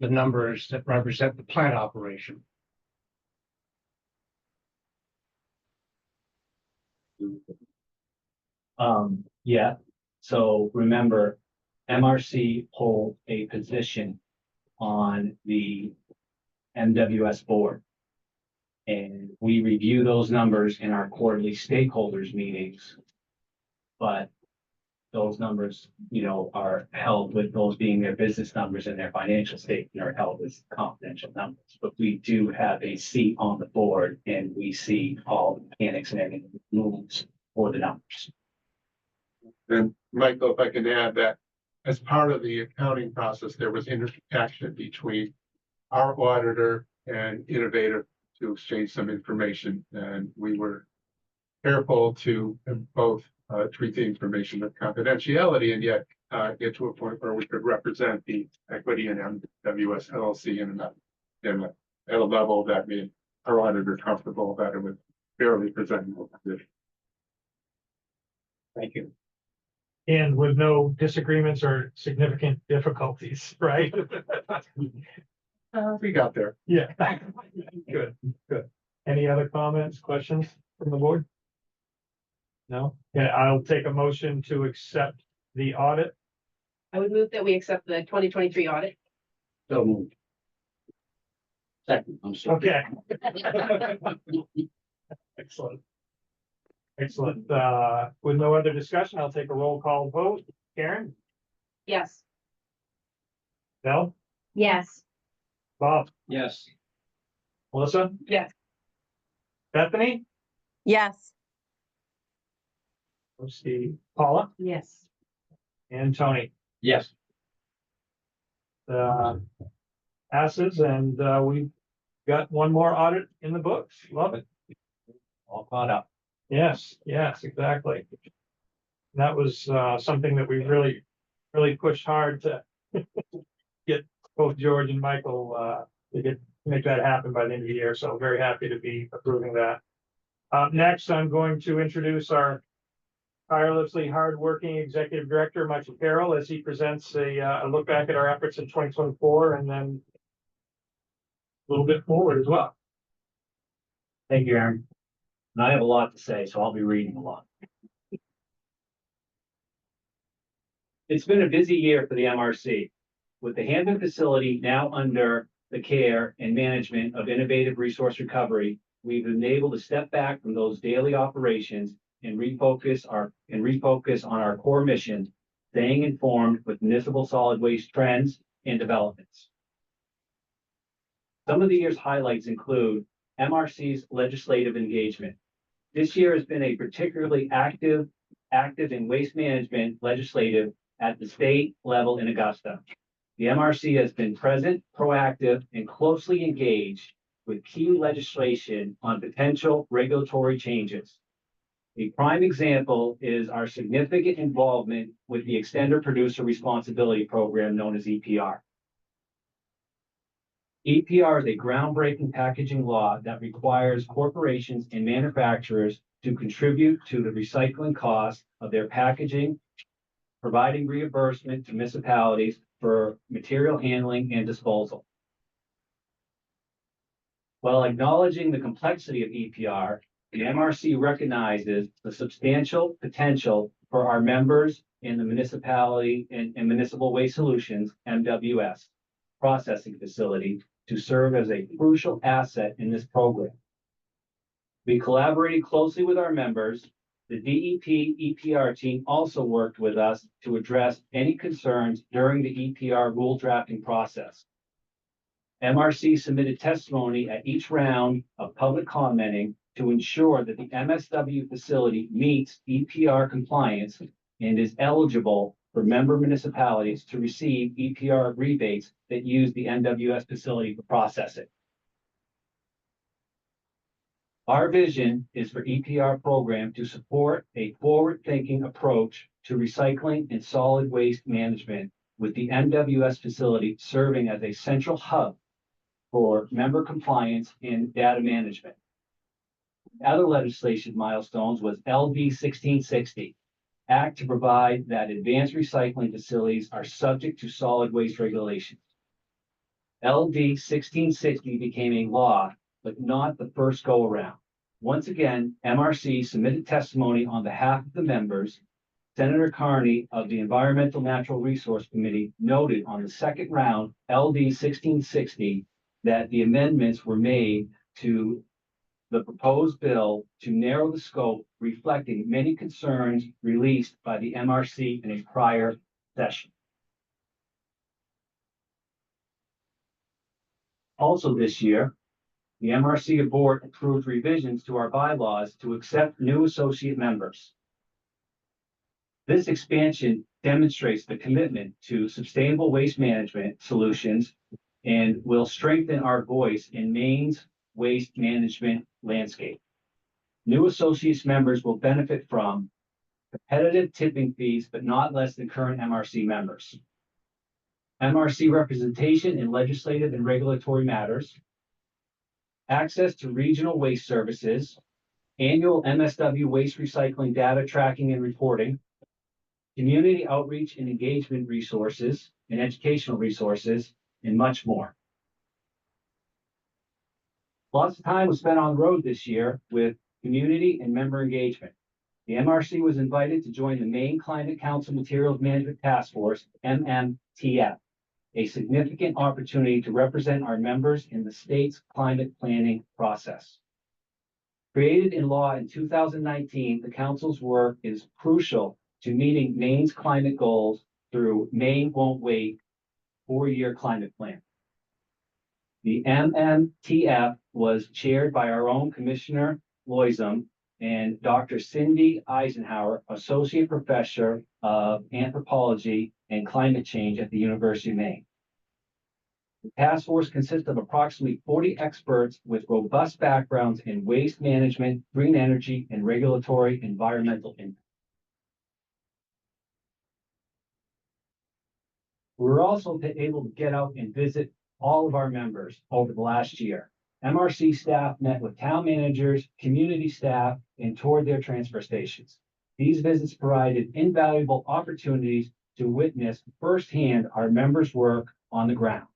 the numbers that represent the plant operation? Yeah, so remember, MRC hold a position on the MWS board. And we review those numbers in our quarterly stakeholders meetings. But those numbers, are held with those being their business numbers, and their financial statement are held as confidential numbers. But we do have a seat on the board, and we see all the mechanics and everything that moves for the numbers. And Michael, if I can add that as part of the accounting process, there was interaction between our auditor and Innovative to exchange some information, and we were careful to both treat the information with confidentiality and yet get to a point where we could represent the equity in MWS LLC at a level that made our auditor comfortable that it was fairly presentable position. Thank you. And with no disagreements or significant difficulties, right? We got there. Yeah. Good. Any other comments, questions from the board? No? Yeah, I'll take a motion to accept the audit. I would move that we accept the 2023 audit. So moved. Second, I'm sorry. Okay. Excellent. With no other discussion, I'll take a roll call vote. Karen? Yes. Bill? Yes. Bob? Yes. Melissa? Yes. Bethany, Yes. let's see, Paula, Yes. and Tony. Yes. Passes, and we've got one more audit in the books. Love it. All caught up. Yes, yes, exactly. That was something that we really pushed hard to get both George and Michael to make that happen by the end of the year. So very happy to be approving that. Next, I'm going to introduce our tirelessly hardworking Executive Director, Michael Carroll, as he presents a look back at our efforts in 2024 and then a little bit forward as well. Thank you, Aaron. And I have a lot to say, so I'll be reading a lot. It's been a busy year for the MRC, with the Hampton facility now under the care and management of Innovative Resource Recovery. We've been able to step back from those daily operations and refocus on our core mission, staying informed with municipal solid waste trends and developments. Some of the year's highlights include MRC's legislative engagement. This year has been a particularly active in waste management legislative at the state level in Augusta. The MRC has been present, proactive, and closely engaged with key legislation on potential regulatory changes. A prime example is our significant involvement with the Extended Producer Responsibility Program known as EPR. EPR is a groundbreaking packaging law that requires corporations and manufacturers to contribute to the recycling costs of their packaging, providing reimbursement to municipalities for material handling and disposal. While acknowledging the complexity of EPR, the MRC recognizes the substantial potential for our members in the municipality and Municipal Waste Solutions, MWS, processing facility to serve as a crucial asset in this program. We collaborated closely with our members. The DEP EPR team also worked with us to address any concerns during the EPR rule drafting process. MRC submitted testimony at each round of public commenting to ensure that the MSW facility meets EPR compliance and is eligible for member municipalities to receive EPR rebates that use the MWS facility for processing. Our vision is for EPR program to support a forward-thinking approach to recycling and solid waste management, with the MWS facility serving as a central hub for member compliance and data management. Other legislation milestones was LD 1660, Act to provide that advanced recycling facilities are subject to solid waste regulations. LD 1660 became a law, but not the first go around. Once again, MRC submitted testimony on behalf of the members. Senator Carney of the Environmental Natural Resource Committee noted on the second round, LD 1660, that the amendments were made to the proposed bill to narrow the scope, reflecting many concerns released by the MRC in a prior session. Also this year, the MRC board approved revisions to our bylaws to accept new associate members. This expansion demonstrates the commitment to sustainable waste management solutions and will strengthen our voice in Maine's waste management landscape. New associates members will benefit from competitive tipping fees, but not less than current MRC members. MRC representation in legislative and regulatory matters, access to regional waste services, annual MSW waste recycling data tracking and reporting, community outreach and engagement resources and educational resources, and much more. Lots of time was spent on the road this year with community and member engagement. The MRC was invited to join the Maine Climate Council Materials Management Task Force, MMTF, a significant opportunity to represent our members in the state's climate planning process. Created in law in 2019, the council's work is crucial to meeting Maine's climate goals through Maine Won't Wait 4-year climate plan. The MMTF was chaired by our own Commissioner Loisum and Dr. Cindy Eisenhower, Associate Professor of Anthropology and Climate Change at the University of Maine. The task force consists of approximately 40 experts with robust backgrounds in waste management, green energy, and regulatory environmental impact. We were also able to get out and visit all of our members over the last year. MRC staff met with town managers, community staff, and toured their transfer stations. These visits provided invaluable opportunities to witness firsthand our members' work on the ground.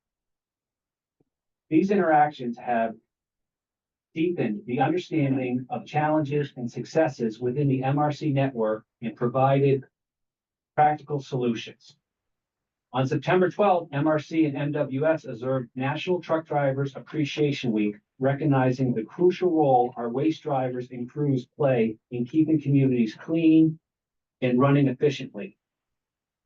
These interactions have deepened the understanding of challenges and successes within the MRC network and provided practical solutions. On September 12th, MRC and MWS observed National Truck Drivers Appreciation Week, recognizing the crucial role our waste drivers and crews play in keeping communities clean and running efficiently.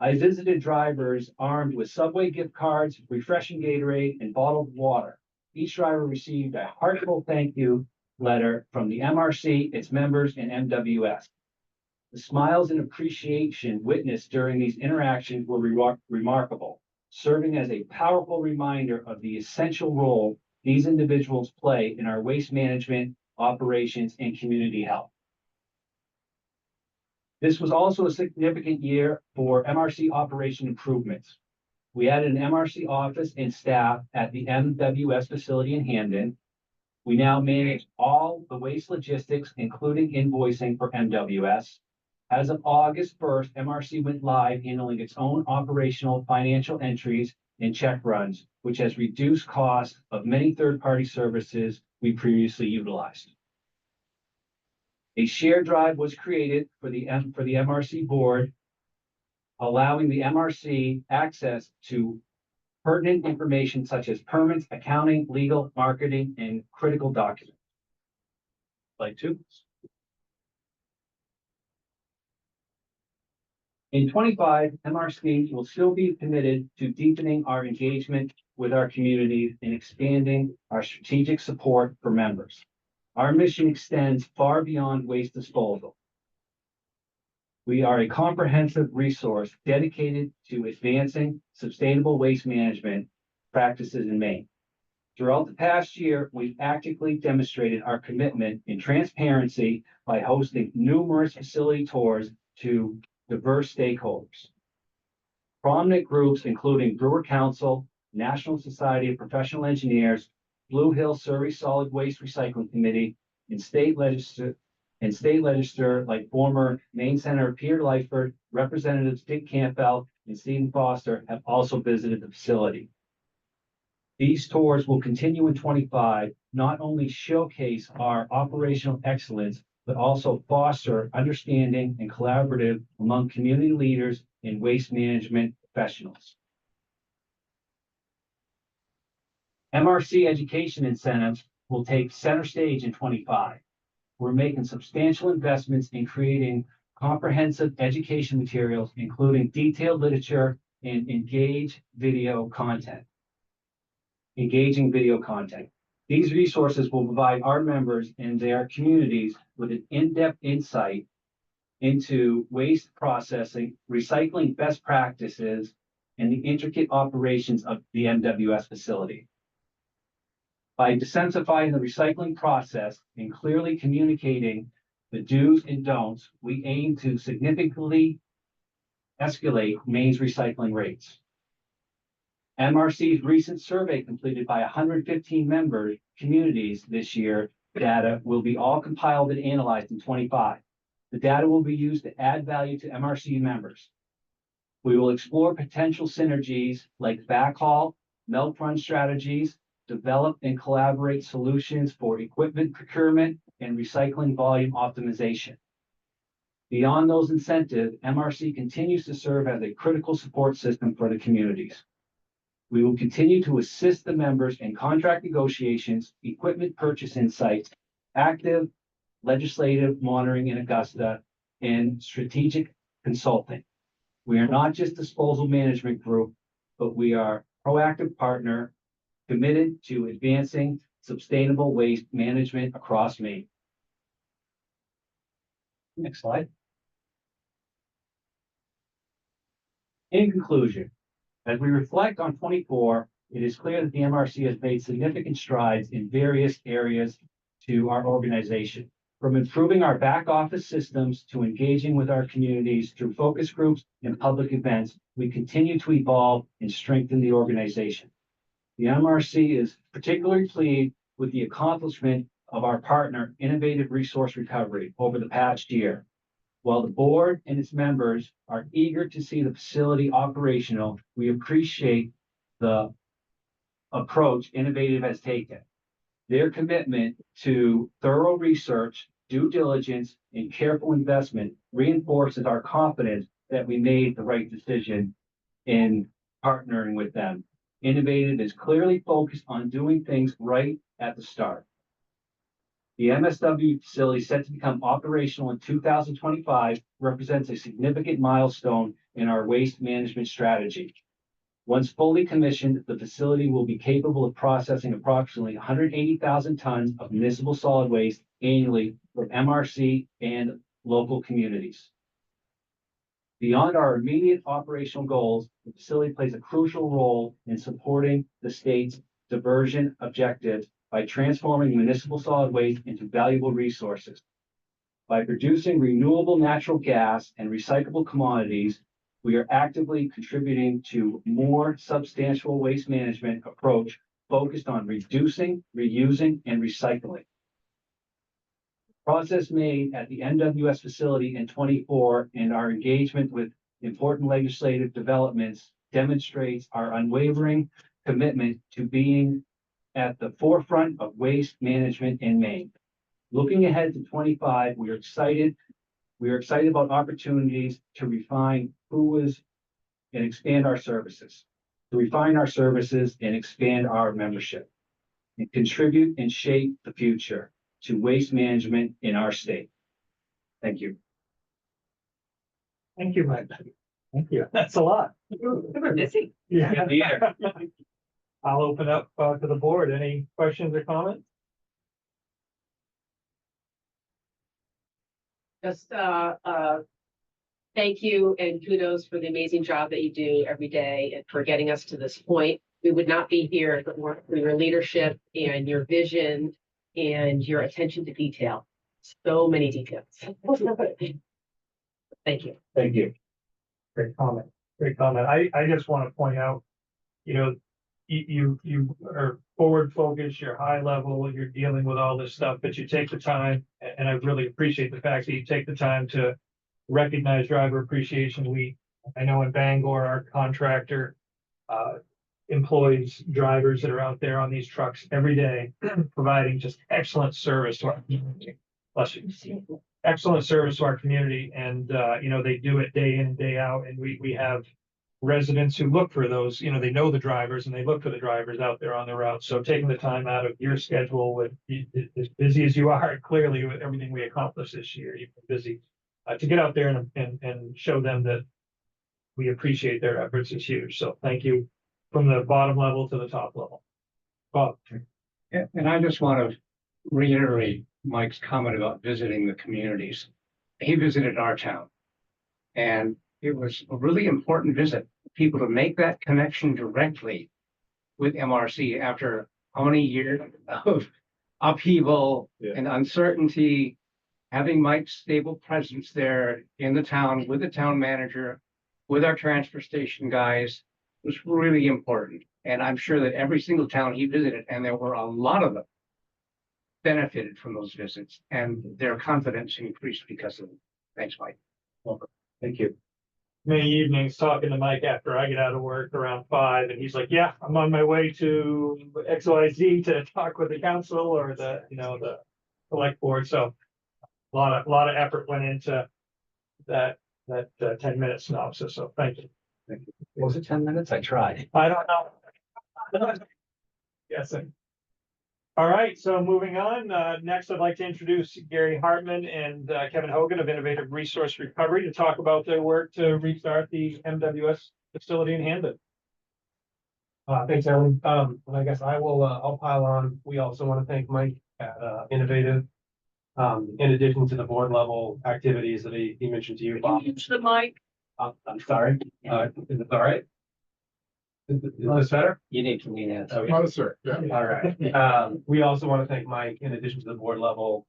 I visited drivers armed with Subway gift cards, refreshing Gatorade, and bottled water. Each driver received a heartfelt thank you letter from the MRC, its members, and MWS. The smiles and appreciation witnessed during these interactions were remarkable, serving as a powerful reminder of the essential role these individuals play in our waste management, operations, and community health. This was also a significant year for MRC operation improvements. We added an MRC office and staff at the MWS facility in Hamden. We now manage all the waste logistics, including invoicing for MWS. As of August 1st, MRC went live handling its own operational financial entries and check runs, which has reduced costs of many third-party services we previously utilized. A shared drive was created for the MRC board, allowing the MRC access to pertinent information such as permits, accounting, legal, marketing, and critical documents. Slide 2. In 25, MRC will still be committed to deepening our engagement with our communities and expanding our strategic support for members. Our mission extends far beyond waste disposal. We are a comprehensive resource dedicated to advancing sustainable waste management practices in Maine. Throughout the past year, we've actively demonstrated our commitment in transparency by hosting numerous facility tours to diverse stakeholders. Prominent groups including Brewer Council, National Society of Professional Engineers, Blue Hill Surrey Solid Waste Recycling Committee, and state legislature like former Maine Senator Peter Lightford, Representatives Dick Campbell, and Stephen Foster have also visited the facility. These tours will continue in 25, not only showcase our operational excellence, but also foster understanding and collaborative among community leaders and waste management professionals. MRC education incentives will take center stage in 25. We're making substantial investments in creating comprehensive education materials, including detailed literature and engaging video content. These resources will provide our members and their communities with an in-depth insight into waste processing, recycling best practices, and the intricate operations of the MWS facility. By desensitizing the recycling process and clearly communicating the do's and don'ts, we aim to significantly escalate Maine's recycling rates. MRC's recent survey completed by 115 member communities this year data will be all compiled and analyzed in 25. The data will be used to add value to MRC members. We will explore potential synergies like backhaul, milk run strategies, develop and collaborate solutions for equipment procurement and recycling volume optimization. Beyond those incentives, MRC continues to serve as a critical support system for the communities. We will continue to assist the members in contract negotiations, equipment purchase insights, active legislative monitoring in Augusta, and strategic consulting. We are not just a disposal management group, but we are a proactive partner committed to advancing sustainable waste management across Maine. Next slide. In conclusion, as we reflect on 24, it is clear that the MRC has made significant strides in various areas to our organization, from improving our back office systems to engaging with our communities through focus groups and public events. We continue to evolve and strengthen the organization. The MRC is particularly pleased with the accomplishment of our partner, Innovative Resource Recovery, over the past year. While the board and its members are eager to see the facility operational, we appreciate the approach Innovative has taken. Their commitment to thorough research, due diligence, and careful investment reinforces our confidence that we made the right decision in partnering with them. Innovative is clearly focused on doing things right at the start. The MSW facility, set to become operational in 2025, represents a significant milestone in our waste management strategy. Once fully commissioned, the facility will be capable of processing approximately 180,000 tons of municipal solid waste annually from MRC and local communities. Beyond our immediate operational goals, the facility plays a crucial role in supporting the state's diversion objectives by transforming municipal solid waste into valuable resources. By producing renewable natural gas and recyclable commodities, we are actively contributing to more substantial waste management approach focused on reducing, reusing, and recycling. Process made at the MWS facility in 24 and our engagement with important legislative developments demonstrates our unwavering commitment to being at the forefront of waste management in Maine. Looking ahead to 25, we are excited about opportunities to refine and expand our services, and expand our membership, and contribute and shape the future to waste management in our state. Thank you. Thank you, Mike. Thank you. That's a lot. We're busy. Yeah. Yeah. I'll open up to the board. Any questions or comments? Just, thank you and kudos for the amazing job that you do every day and for getting us to this point. We would not be here if it weren't for your leadership and your vision and your attention to detail. So many details. Thank you. Thank you. Great comment. Great comment. I just want to point out, you know, you are forward focused, you're high level, you're dealing with all this stuff, but you take the time, and I really appreciate the fact that you take the time to recognize Driver Appreciation Week. I know in Bangor, our contractor employs drivers that are out there on these trucks every day, providing just excellent service to our community. Bless you. Excellent service to our community, and you know, they do it day in and day out, and we have residents who look for those, you know, they know the drivers and they look for the drivers out there on the route. So taking the time out of your schedule, with as busy as you are, clearly with everything we accomplished this year, you've been busy, to get out there and show them that we appreciate their efforts is huge. So thank you from the bottom level to the top level. Bob. And I just want to reiterate Mike's comment about visiting the communities. He visited our town, and it was a really important visit, people to make that connection directly with MRC after how many years of upheaval and uncertainty. Having Mike's stable presence there in the town with the town manager, with our transfer station guys, was really important. And I'm sure that every single town he visited, and there were a lot of them, benefited from those visits, and their confidence increased because of them. Thanks, Mike. Welcome. Thank you. Many evenings talking to Mike after I get out of work around 5, and he's like, yeah, I'm on my way to XYZ to talk with the council or the, you know, the select board. So a lot of effort went into that 10-minute synopsis. So thank you. Thank you. Was it 10 minutes? I tried. I don't know. Yes. All right, so moving on, next I'd like to introduce Gary Hartman and Kevin Hogan of Innovative Resource Recovery to talk about their work to restart the MWS facility in Hamden. Thanks, Ellen. And I guess I'll pile on. We also want to thank Mike at, Innovative. In addition to the board level activities that he mentioned to you, Bob. Use the mic. I'm sorry. Is it all right? Is this better? You need to lean in. Okay. Oh, sir, yeah. All right. We also want to thank Mike, in addition to the board level,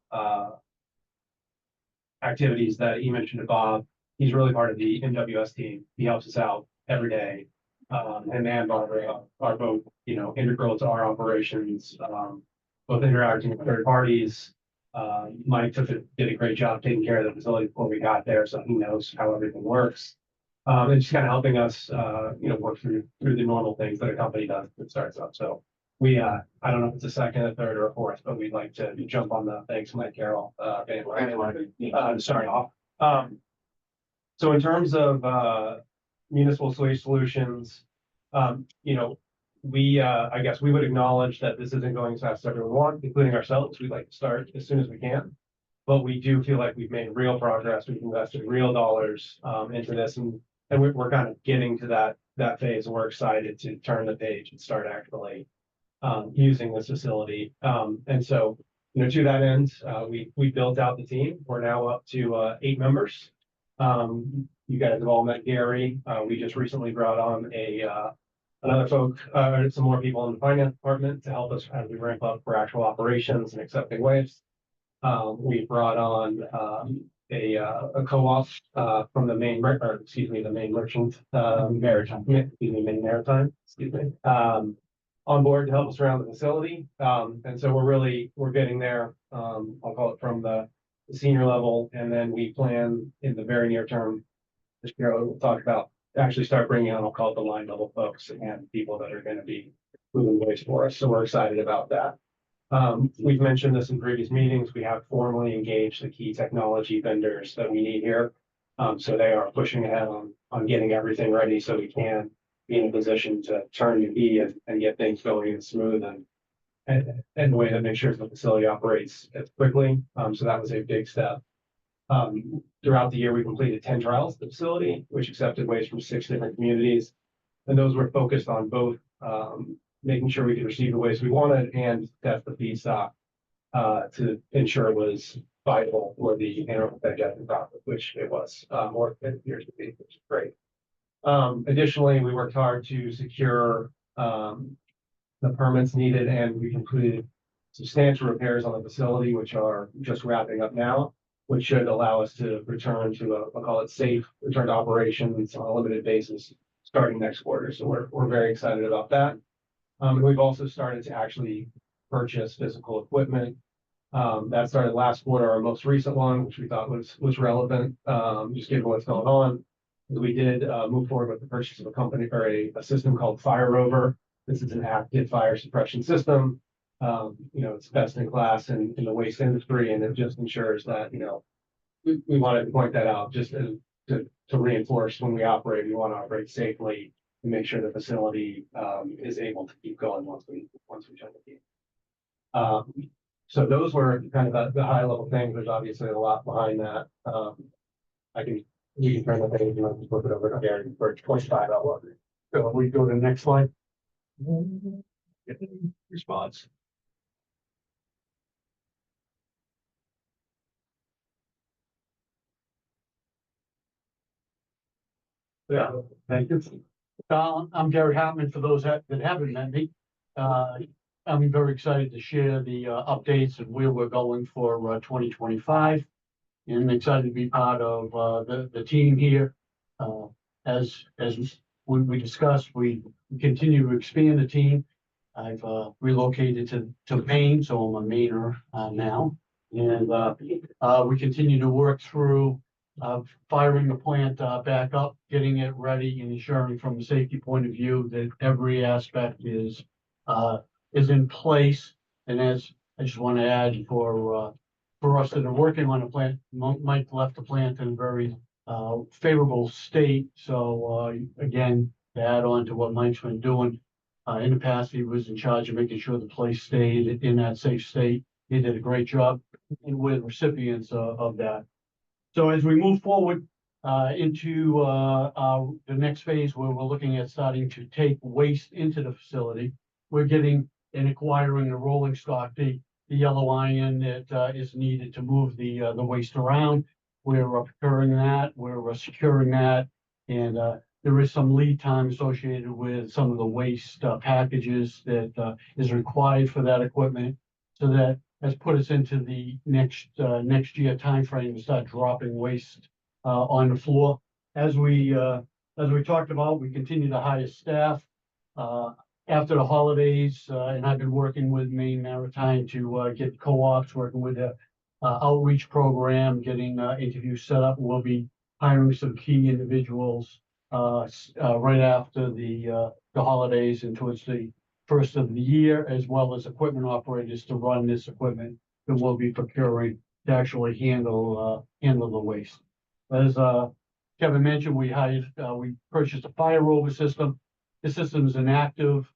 activities that he mentioned to Bob. He's really part of the MWS team. He helps us out every day. And Barbara are both, integral to our operations, both interacting with third parties. Mike did a great job taking care of the facility before we got there, so he knows how everything works. And just kind of helping us, work through the normal things that a company does that starts up. So we, I don't know if it's a second, a third, or a fourth, but we'd like to jump on the thanks, Mike Carroll, bandwagon, to start off. So in terms of municipal waste solutions, I guess we would acknowledge that this isn't going as fast as everyone wants, including ourselves. We'd like to start as soon as we can. But we do feel like we've made real progress. We've invested real dollars into this, and we're kind of getting to that phase, and we're excited to turn the page and start actually using this facility. And so, to that end, we built out the team. We're now up to 8 members. You guys have all met Gary. We just recently brought on some more people in the finance department to help us as we ramp up for actual operations and accepting waste. We brought on a co-op from the main merchant maritime, on board to help us around the facility. And so we're getting there. I'll call it from the senior level, and then we plan in the very near term this year, we'll talk about actually start bringing on, I'll call it the line level folks and people that are going to be moving waste for us. So we're excited about that. We've mentioned this in previous meetings. We have formally engaged the key technology vendors that we need here. So they are pushing ahead on getting everything ready so we can be in a position to turn the key and get things going and smooth and the way that makes sure the facility operates as quickly. So that was a big step. Throughout the year, we completed 10 trials at the facility, which accepted waste from 6 different communities. And those were focused on both making sure we could receive the waste we wanted and test the feedstock to ensure it was viable for the anaerobic digestion process, which it was, more than it appears to be, which is great. Additionally, we worked hard to secure the permits needed, and we completed substantial repairs on the facility, which are just wrapping up now, which should allow us to return to I'll call it safe return to operations on a limited basis starting next quarter. So we're very excited about that. We've also started to actually purchase physical equipment. That started last quarter, our most recent one, which we thought was relevant, just given what's going on. We did move forward with the purchase of a company or a system called Fire Rover. This is an active fire suppression system. It's best in class in the waste industry, and it just ensures that, we wanted to point that out just to reinforce when we operate, we want to operate safely and make sure the facility is able to keep going once we turn the key. So those were kind of the high level things. There's obviously a lot behind that. We can turn the page and I'll just flip it over to Gary for 25 outlook. So we go to the next slide. Response. Yeah, thank you. I'm Gary Hartman, for those that haven't met me. I'm very excited to share the updates and where we're going for 2025. And excited to be part of the team here. As we discussed, we continue to expand the team. I've relocated to Maine, so I'm a Mainer now. And we continue to work through firing the plant back up, getting it ready, and ensuring from a safety point of view that every aspect is in place. And as I just want to add for us that are working on a plant, Mike left the plant in a very favorable state. So again, to add on to what Mike's been doing, in the past, he was in charge of making sure the place stayed in that safe state. He did a great job, and we're recipients of that. So as we move forward, into the next phase where we're looking at starting to take waste into the facility. We're getting and acquiring the rolling stock, the yellow iron that is needed to move the waste around. We're procuring that, we're securing that, and there is some lead time associated with some of the waste packages that is required for that equipment. So that has put us into the next year timeframe to start dropping waste on the floor. As we talked about, we continue to hire staff after the holidays, and I've been working with Maine Maritime to get co-ops, working with the outreach program, getting interviews set up. We'll be hiring some key individuals right after the holidays and towards the first of the year, as well as equipment operators to run this equipment that we'll be procuring to actually handle the waste. As Kevin mentioned, we purchased a fire rover system. This system is an active,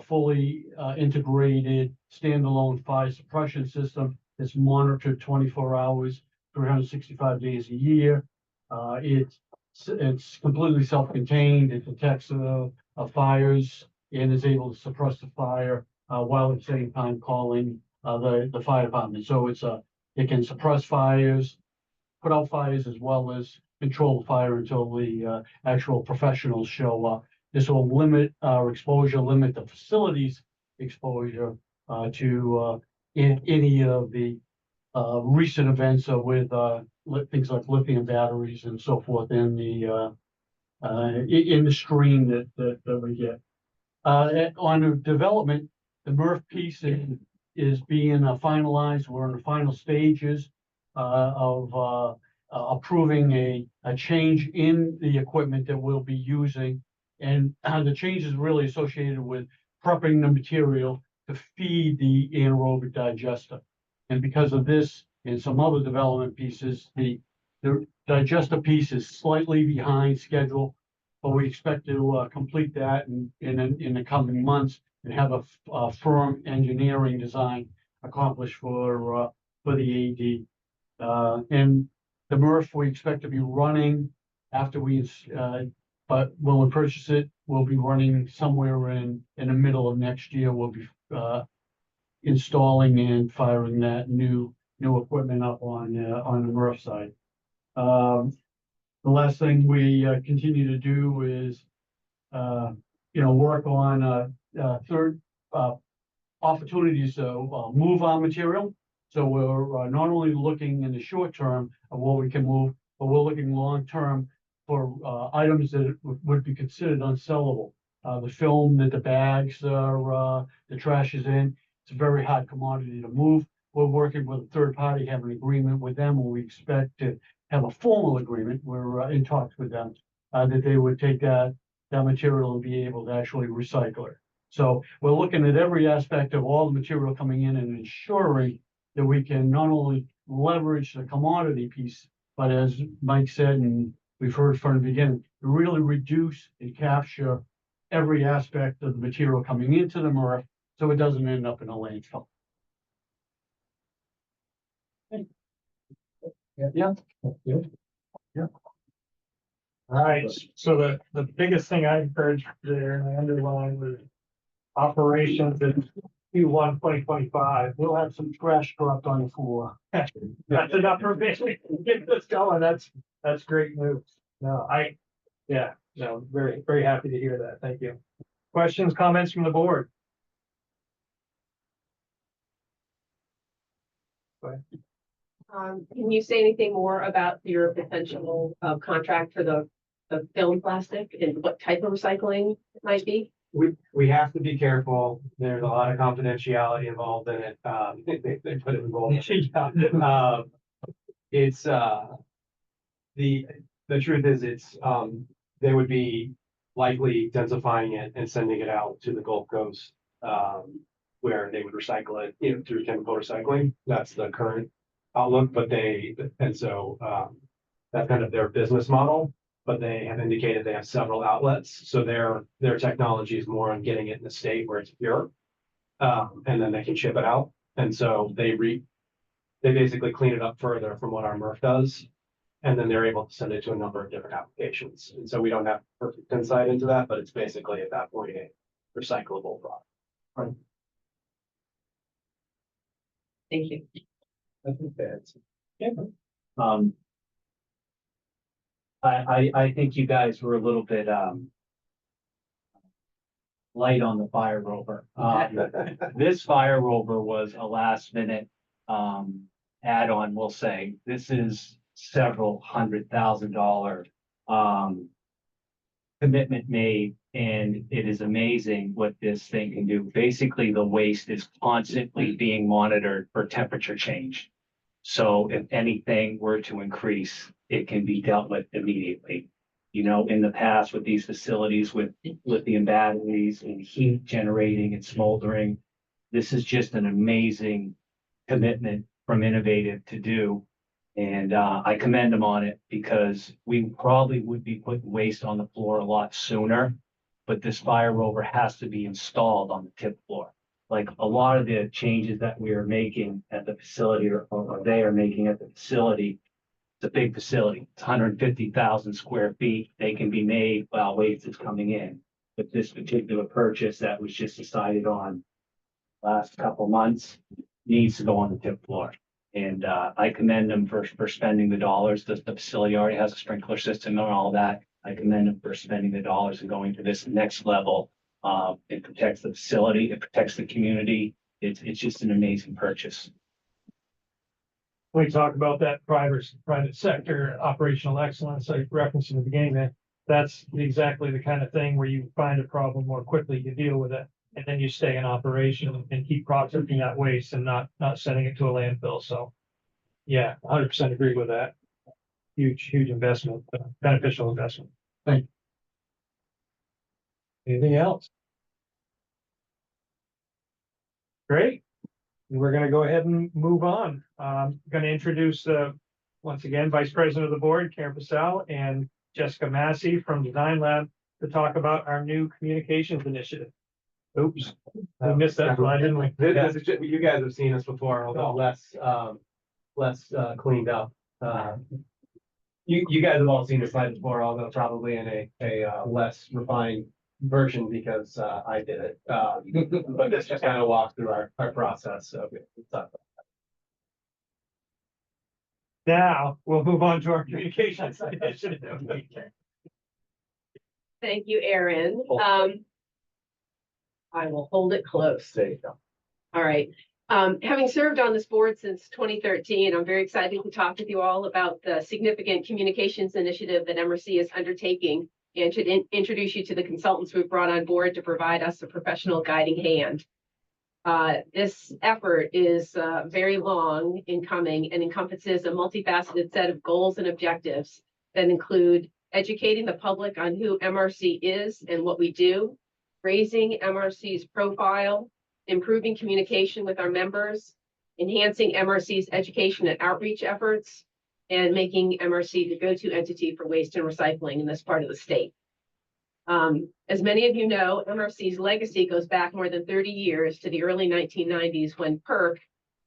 fully integrated, standalone fire suppression system. It's monitored 24 hours, 365 days a year. It's completely self-contained. It detects fires and is able to suppress the fire while at the same time calling the fire department. So it can suppress fires, put out fires, as well as control the fire until the actual professionals show up. This will limit our exposure, limit the facility's exposure to any of the recent events with things like lithium batteries and so forth in the stream that we get. On the development, the MRF piece is being finalized. We're in the final stages of approving a change in the equipment that we'll be using. And the change is really associated with prepping the material to feed the anaerobic digester. And because of this and some other development pieces, the digester piece is slightly behind schedule, but we expect to complete that in the coming months and have a firm engineering design accomplished for the AD. And the MRF we expect to be running after but when we purchase it, we'll be running somewhere in the middle of next year. We'll be installing and firing that new equipment up on the MRF side. The last thing we continue to do is work on third opportunities to move our material. So we're not only looking in the short term of what we can move, but we're looking long term for items that would be considered unsellable. The film that the bags are, the trash is in, it's a very hot commodity to move. We're working with a third party, have an agreement with them, and we expect to have a formal agreement. We're in talks with them that they would take that material and be able to actually recycle it. So we're looking at every aspect of all the material coming in and ensuring that we can not only leverage the commodity piece, but as Mike said, and we've heard from the beginning, really reduce and capture every aspect of the material coming into the MRF so it doesn't end up in a landfill. Yeah. All right, so the biggest thing I heard there and I underlined was operations in Q1 2025. We'll have some trash dropped on the floor. That's enough for me. Get this going. That's great news. No, very, very happy to hear that. Thank you. Questions, comments from the board? Go ahead. Can you say anything more about your potential contract for the film plastic and what type of recycling it might be? We have to be careful. There's a lot of confidentiality involved in it. They put it in bold. It's the truth is they would be likely densifying it and sending it out to the Gulf Coast, where they would recycle it, through chemical recycling. That's the current outlook, that's kind of their business model. But they have indicated they have several outlets, so their technology is more on getting it in the state where it's pure, and then they can ship it out. And so they basically clean it up further from what our MRF does, And then they're able to send it to a number of different applications. And so we don't have perfect insight into that, but it's basically at that point a recyclable product. Thank you. I think that's. Um. I think you guys were a little bit, light on the fire rover. This fire rover was a last minute, add-on, we'll say. This is several $100,000, commitment made, and it is amazing what this thing can do. Basically, the waste is constantly being monitored for temperature change. So if anything were to increase, it can be dealt with immediately. You know, in the past with these facilities with lithium batteries and heat generating and smoldering, this is just an amazing commitment from Innovative to do. And I commend them on it because we probably would be putting waste on the floor a lot sooner. But this fire rover has to be installed on the tip floor. Like a lot of the changes that we are making at the facility or they are making at the facility, it's a big facility. It's 150,000 square feet. They can be made while waste is coming in. But this particular purchase that was just decided on last couple months needs to go on the tip floor. And I commend them for spending the dollars. The facility already has a sprinkler system and all that. I commend them for spending the dollars and going to this next level. It protects the facility. It protects the community. It's just an amazing purchase. We talk about that private sector operational excellence, I referenced in the beginning, that's exactly the kind of thing where you find a problem more quickly, you deal with it, and then you stay in operation and keep processing that waste and not sending it to a landfill. So yeah, 100% agree with that. Huge investment, beneficial investment. Thank you. Anything else? Great. We're gonna go ahead and move on. Gonna introduce, once again, Vice President of the Board, Karen Passau, and Jessica Massey from Design Lab to talk about our new communications initiative. Oops, we missed that slide, didn't we? You guys have seen us before, although less cleaned up. You guys have all seen the slide before, although probably in a less refined version because I did it. But this just kind of walks through our process. So it's not. Now, we'll move on to our communications initiative. Thank you, Aaron. I will hold it close. There you go. All right. Having served on this board since 2013, I'm very excited to talk with you all about the significant communications initiative that MRC is undertaking and to introduce you to the consultants we've brought on board to provide us a professional guiding hand. This effort is very long in coming and encompasses a multifaceted set of goals and objectives that include educating the public on who MRC is and what we do, raising MRC's profile, improving communication with our members, enhancing MRC's education and outreach efforts, and making MRC the go-to entity for waste and recycling in this part of the state. As many of you know, MRC's legacy goes back more than 30 years to the early 1990s when PERC,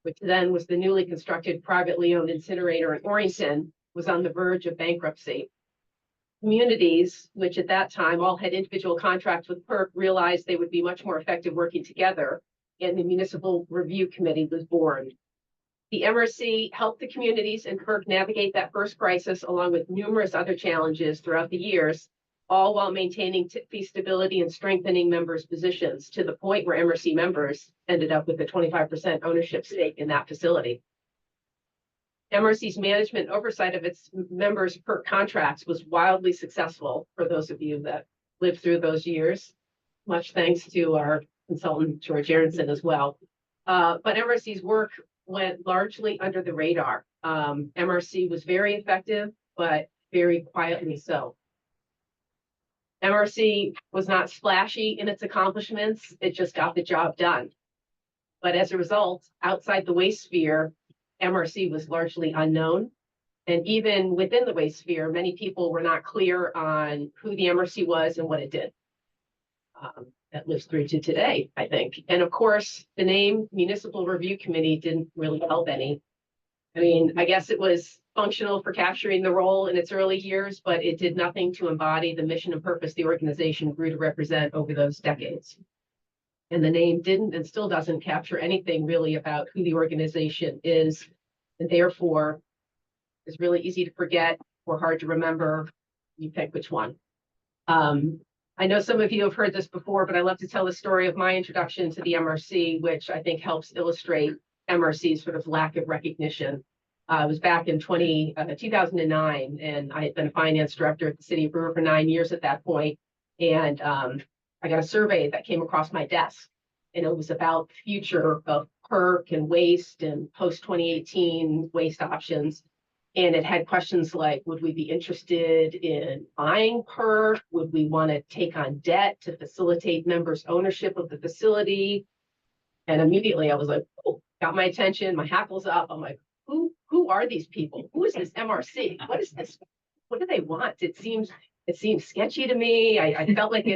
which then was the newly constructed privately owned incinerator in Orrington, was on the verge of bankruptcy. Communities, which at that time all had individual contracts with PERC, realized they would be much more effective working together, and the Municipal Review Committee was born. The MRC helped the communities and PERC navigate that first crisis along with numerous other challenges throughout the years, all while maintaining fee stability and strengthening members' positions to the point where MRC members ended up with a 25% ownership stake in that facility. MRC's management oversight of its members' PERC contracts was wildly successful for those of you that lived through those years. Much thanks to our consultant, George Aronson, as well. But MRC's work went largely under the radar. MRC was very effective, but very quietly so. MRC was not splashy in its accomplishments. It just got the job done. But as a result, outside the waste sphere, MRC was largely unknown. And even within the waste sphere, many people were not clear on who the MRC was and what it did. That lives through to today, I think. And of course, the name Municipal Review Committee didn't really help any. I mean, I guess it was functional for capturing the role in its early years, but it did nothing to embody the mission and purpose the organization grew to represent over those decades. And the name didn't and still doesn't capture anything really about who the organization is, and therefore is really easy to forget or hard to remember. You pick which one. I know some of you have heard this before, but I love to tell the story of my introduction to the MRC, which I think helps illustrate MRC's sort of lack of recognition. It was back in 2009, and I had been a finance director at the city of Brewer for 9 years at that point. And I got a survey that came across my desk, and it was about the future of PERC and waste and post-2018 waste options. And it had questions like, would we be interested in buying PERC? Would we want to take on debt to facilitate members' ownership of the facility? And immediately I was like, oh, got my attention, my hackles up. I'm like, who are these people? Who is this MRC? What is this? What do they want? It seems sketchy to me. I felt like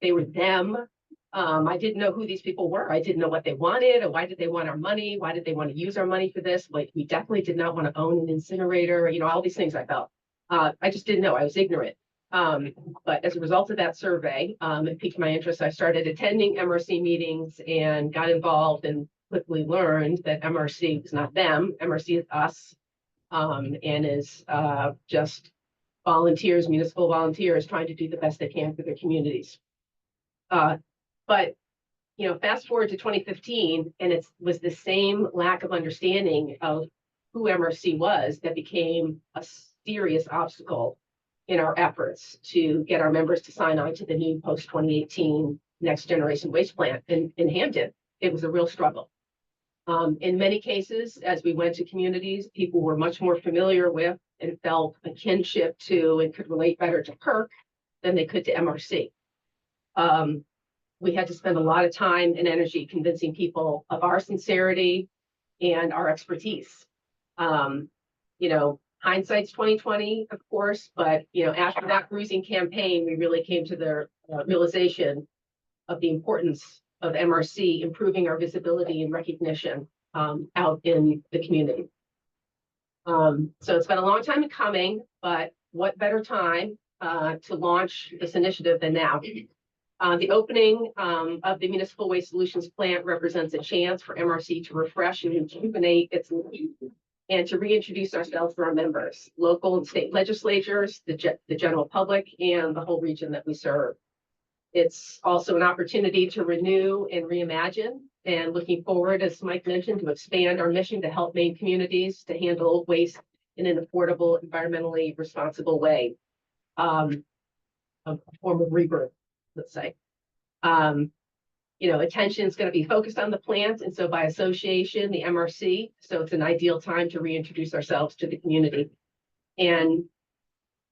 they were them. I didn't know who these people were. I didn't know what they wanted, or why did they want our money? Why did they want to use our money for this? Like, we definitely did not want to own an incinerator, all these things I felt. I just didn't know. I was ignorant. But as a result of that survey, it piqued my interest. I started attending MRC meetings and got involved and quickly learned that MRC was not them. MRC is us, and is just volunteers, municipal volunteers trying to do the best they can for their communities. But fast forward to 2015, and it was the same lack of understanding of who MRC was that became a serious obstacle in our efforts to get our members to sign on to the new post-2018 next generation waste plant in Hampton. It was a real struggle. In many cases, as we went to communities, people were much more familiar with and felt a kinship to and could relate better to PERC than they could to MRC. We had to spend a lot of time and energy convincing people of our sincerity and our expertise. Hindsight's 2020, of course, but after that bruising campaign, we really came to the realization of the importance of MRC improving our visibility and recognition out in the community. So it's been a long time in coming, but what better time to launch this initiative than now? The opening of the Municipal Waste Solutions plant represents a chance for MRC to refresh and rejuvenate its lead and to reintroduce ourselves to our members, local and state legislatures, the general public, and the whole region that we serve. It's also an opportunity to renew and reimagine, and looking forward, as Mike mentioned, to expand our mission to help Maine communities to handle waste in an affordable, environmentally responsible way. A form of rebirth, let's say. Attention is going to be focused on the plant, and so by association, the MRC. So it's an ideal time to reintroduce ourselves to the community. And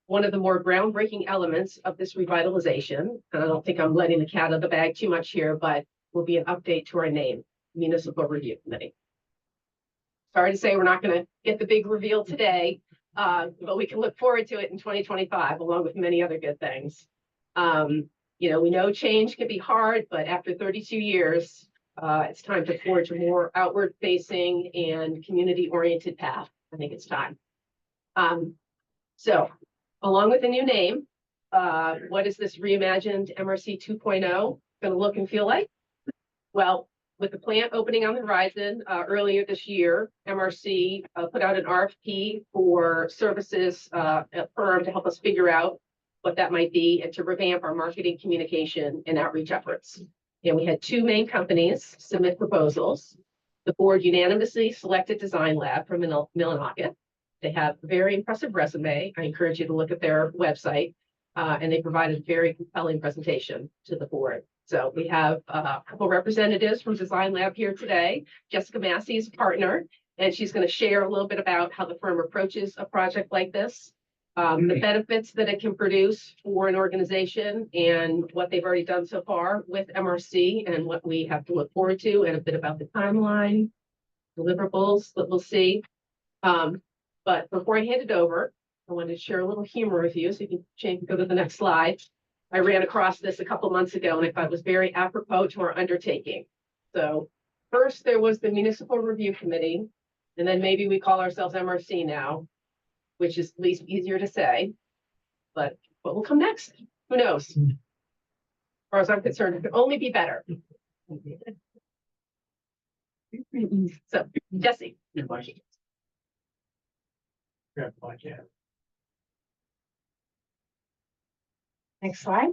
one of the more groundbreaking elements of this revitalization, and I don't think I'm letting the cat out of the bag too much here, but will be an update to our name, Municipal Review Committee. Sorry to say we're not going to get the big reveal today, but we can look forward to it in 2025, along with many other good things. We know change can be hard, but after 32 years, it's time to forge a more outward facing and community oriented path. I think it's time. So along with a new name, what is this reimagined MRC 2.0 going to look and feel like? Well, with the plant opening on the horizon earlier this year, MRC put out an RFP for services firm to help us figure out what that might be and to revamp our marketing, communication, and outreach efforts. And we had 2 main companies submit proposals. The board unanimously selected Design Lab from Millinocket. They have a very impressive resume. I encourage you to look at their website, and they provided a very compelling presentation to the board. So we have a couple representatives from Design Lab here today. Jessica Massey is a partner, and she's going to share a little bit about how the firm approaches a project like this, the benefits that it can produce for an organization, and what they've already done so far with MRC and what we have to look forward to, and a bit about the timeline, deliverables that we'll see. But before I hand it over, I wanted to share a little humor with you, so you can go to the next slide. I ran across this a couple months ago, and I thought it was very apropos to our undertaking. So first, there was the Municipal Review Committee, And then maybe we call ourselves MRC now, which is at least easier to say. But what will come next? Who knows? As far as I'm concerned, it could only be better. So, Jesse. Next slide.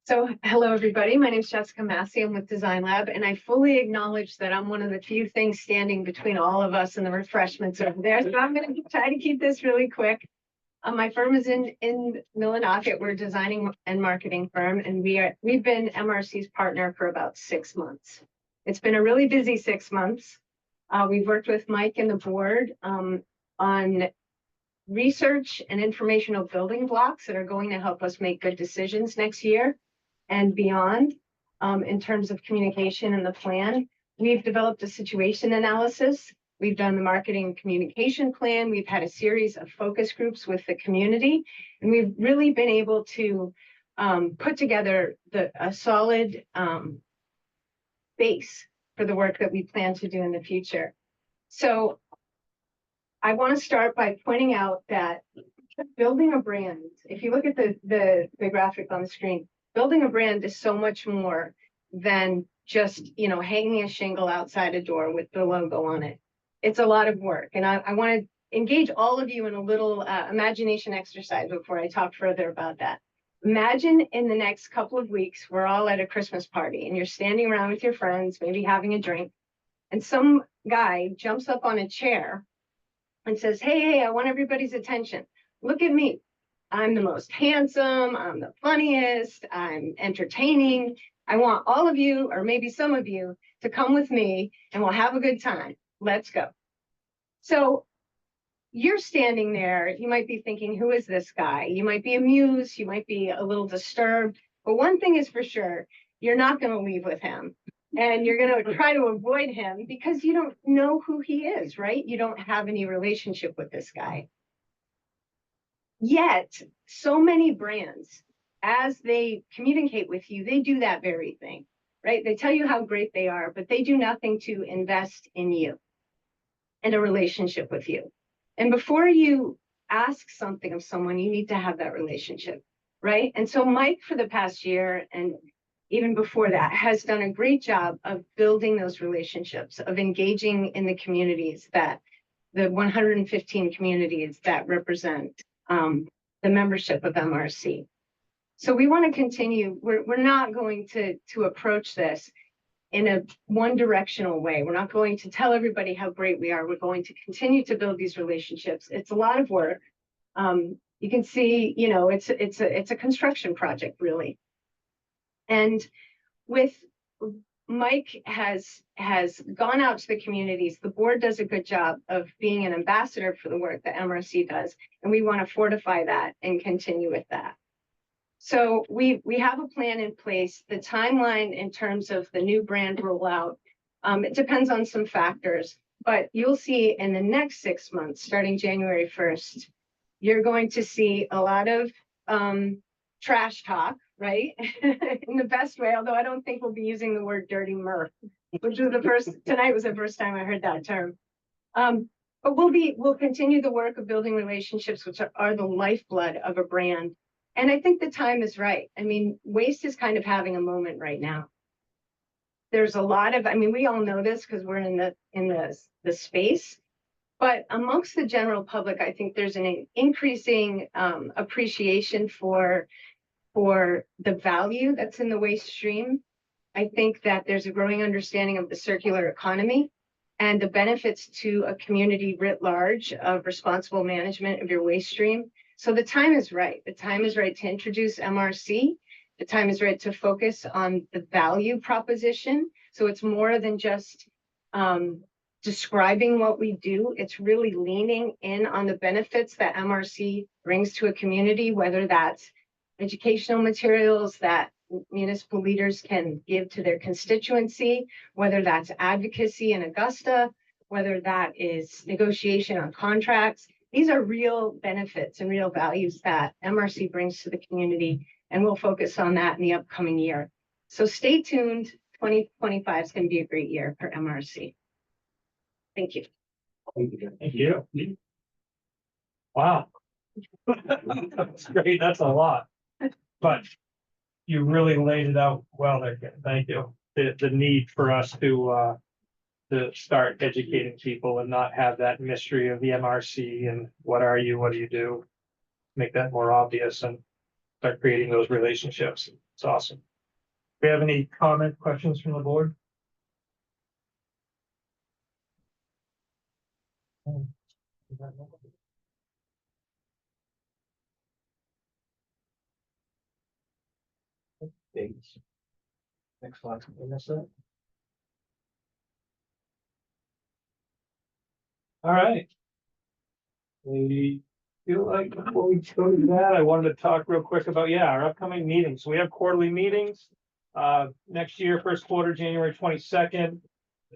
So, hello, everybody. My name is Jessica Massey. I'm with Design Lab, and I fully acknowledge that I'm one of the few things standing between all of us and the refreshments over there. So I'm going to try to keep this really quick. My firm is in Millinocket. We're a designing and marketing firm, and we've been MRC's partner for about 6 months. It's been a really busy 6 months. We've worked with Mike and the board on research and informational building blocks that are going to help us make good decisions next year and beyond in terms of communication and the plan. We've developed a situation analysis. We've done the marketing and communication plan. We've had a series of focus groups with the community, and we've really been able to put together a solid base for the work that we plan to do in the future. So I want to start by pointing out that building a brand, if you look at the graphic on the screen, building a brand is so much more than just, hanging a shingle outside a door with the logo on it. It's a lot of work. And I want to engage all of you in a little imagination exercise before I talk further about that. Imagine in the next couple of weeks, we're all at a Christmas party and you're standing around with your friends, maybe having a drink, and some guy jumps up on a chair and says, hey, I want everybody's attention. Look at me. I'm the most handsome. I'm the funniest. I'm entertaining. I want all of you, or maybe some of you, to come with me and we'll have a good time. Let's go. So you're standing there. You might be thinking, who is this guy? You might be amused. You might be a little disturbed. But one thing is for sure, you're not going to leave with him. And you're going to try to avoid him because you don't know who he is, right? You don't have any relationship with this guy. Yet, so many brands, as they communicate with you, they do that very thing, right? They tell you how great they are, but they do nothing to invest in you and a relationship with you. And before you ask something of someone, you need to have that relationship, right? And so Mike, for the past year, and even before that, has done a great job of building those relationships, of engaging in the communities that the 115 communities that represent the membership of MRC. So we want to continue. We're not going to approach this in a one-directional way. We're not going to tell everybody how great we are. We're going to continue to build these relationships. It's a lot of work. You can see, it's a construction project, really. And with Mike has gone out to the communities. The board does a good job of being an ambassador for the work that MRC does, and we want to fortify that and continue with that. So we have a plan in place. The timeline in terms of the new brand rollout, it depends on some factors, but you'll see in the next 6 months, starting January 1st, you're going to see a lot of trash talk, right? In the best way, although I don't think we'll be using the word dirty mirth, which was tonight was the first time I heard that term. But we'll continue the work of building relationships, which are the lifeblood of a brand. And I think the time is right. I mean, waste is kind of having a moment right now. There's a lot of, we all know this because we're in the space, but amongst the general public, I think there's an increasing appreciation for the value that's in the waste stream. I think that there's a growing understanding of the circular economy and the benefits to a community writ large of responsible management of your waste stream. So the time is right. The time is right to introduce MRC. The time is right to focus on the value proposition. So it's more than just describing what we do. It's really leaning in on the benefits that MRC brings to a community, whether that's educational materials that municipal leaders can give to their constituency, whether that's advocacy in Augusta, whether that is negotiation on contracts. These are real benefits and real values that MRC brings to the community, and we'll focus on that in the upcoming year. So stay tuned. 2025 is going to be a great year for MRC. Thank you. Thank you. Wow. That's great. That's a lot. But you really laid it out well there. Ken. Thank you. The need for us to start educating people and not have that mystery of the MRC and what are you, what do you do? Make that more obvious and start creating those relationships. It's awesome. Do we have any comment, questions from the board? Dates. Next slide. All right. We feel like before we go to that, I wanted to talk real quick about, our upcoming meetings. We have quarterly meetings. Next year, first quarter, January 22nd,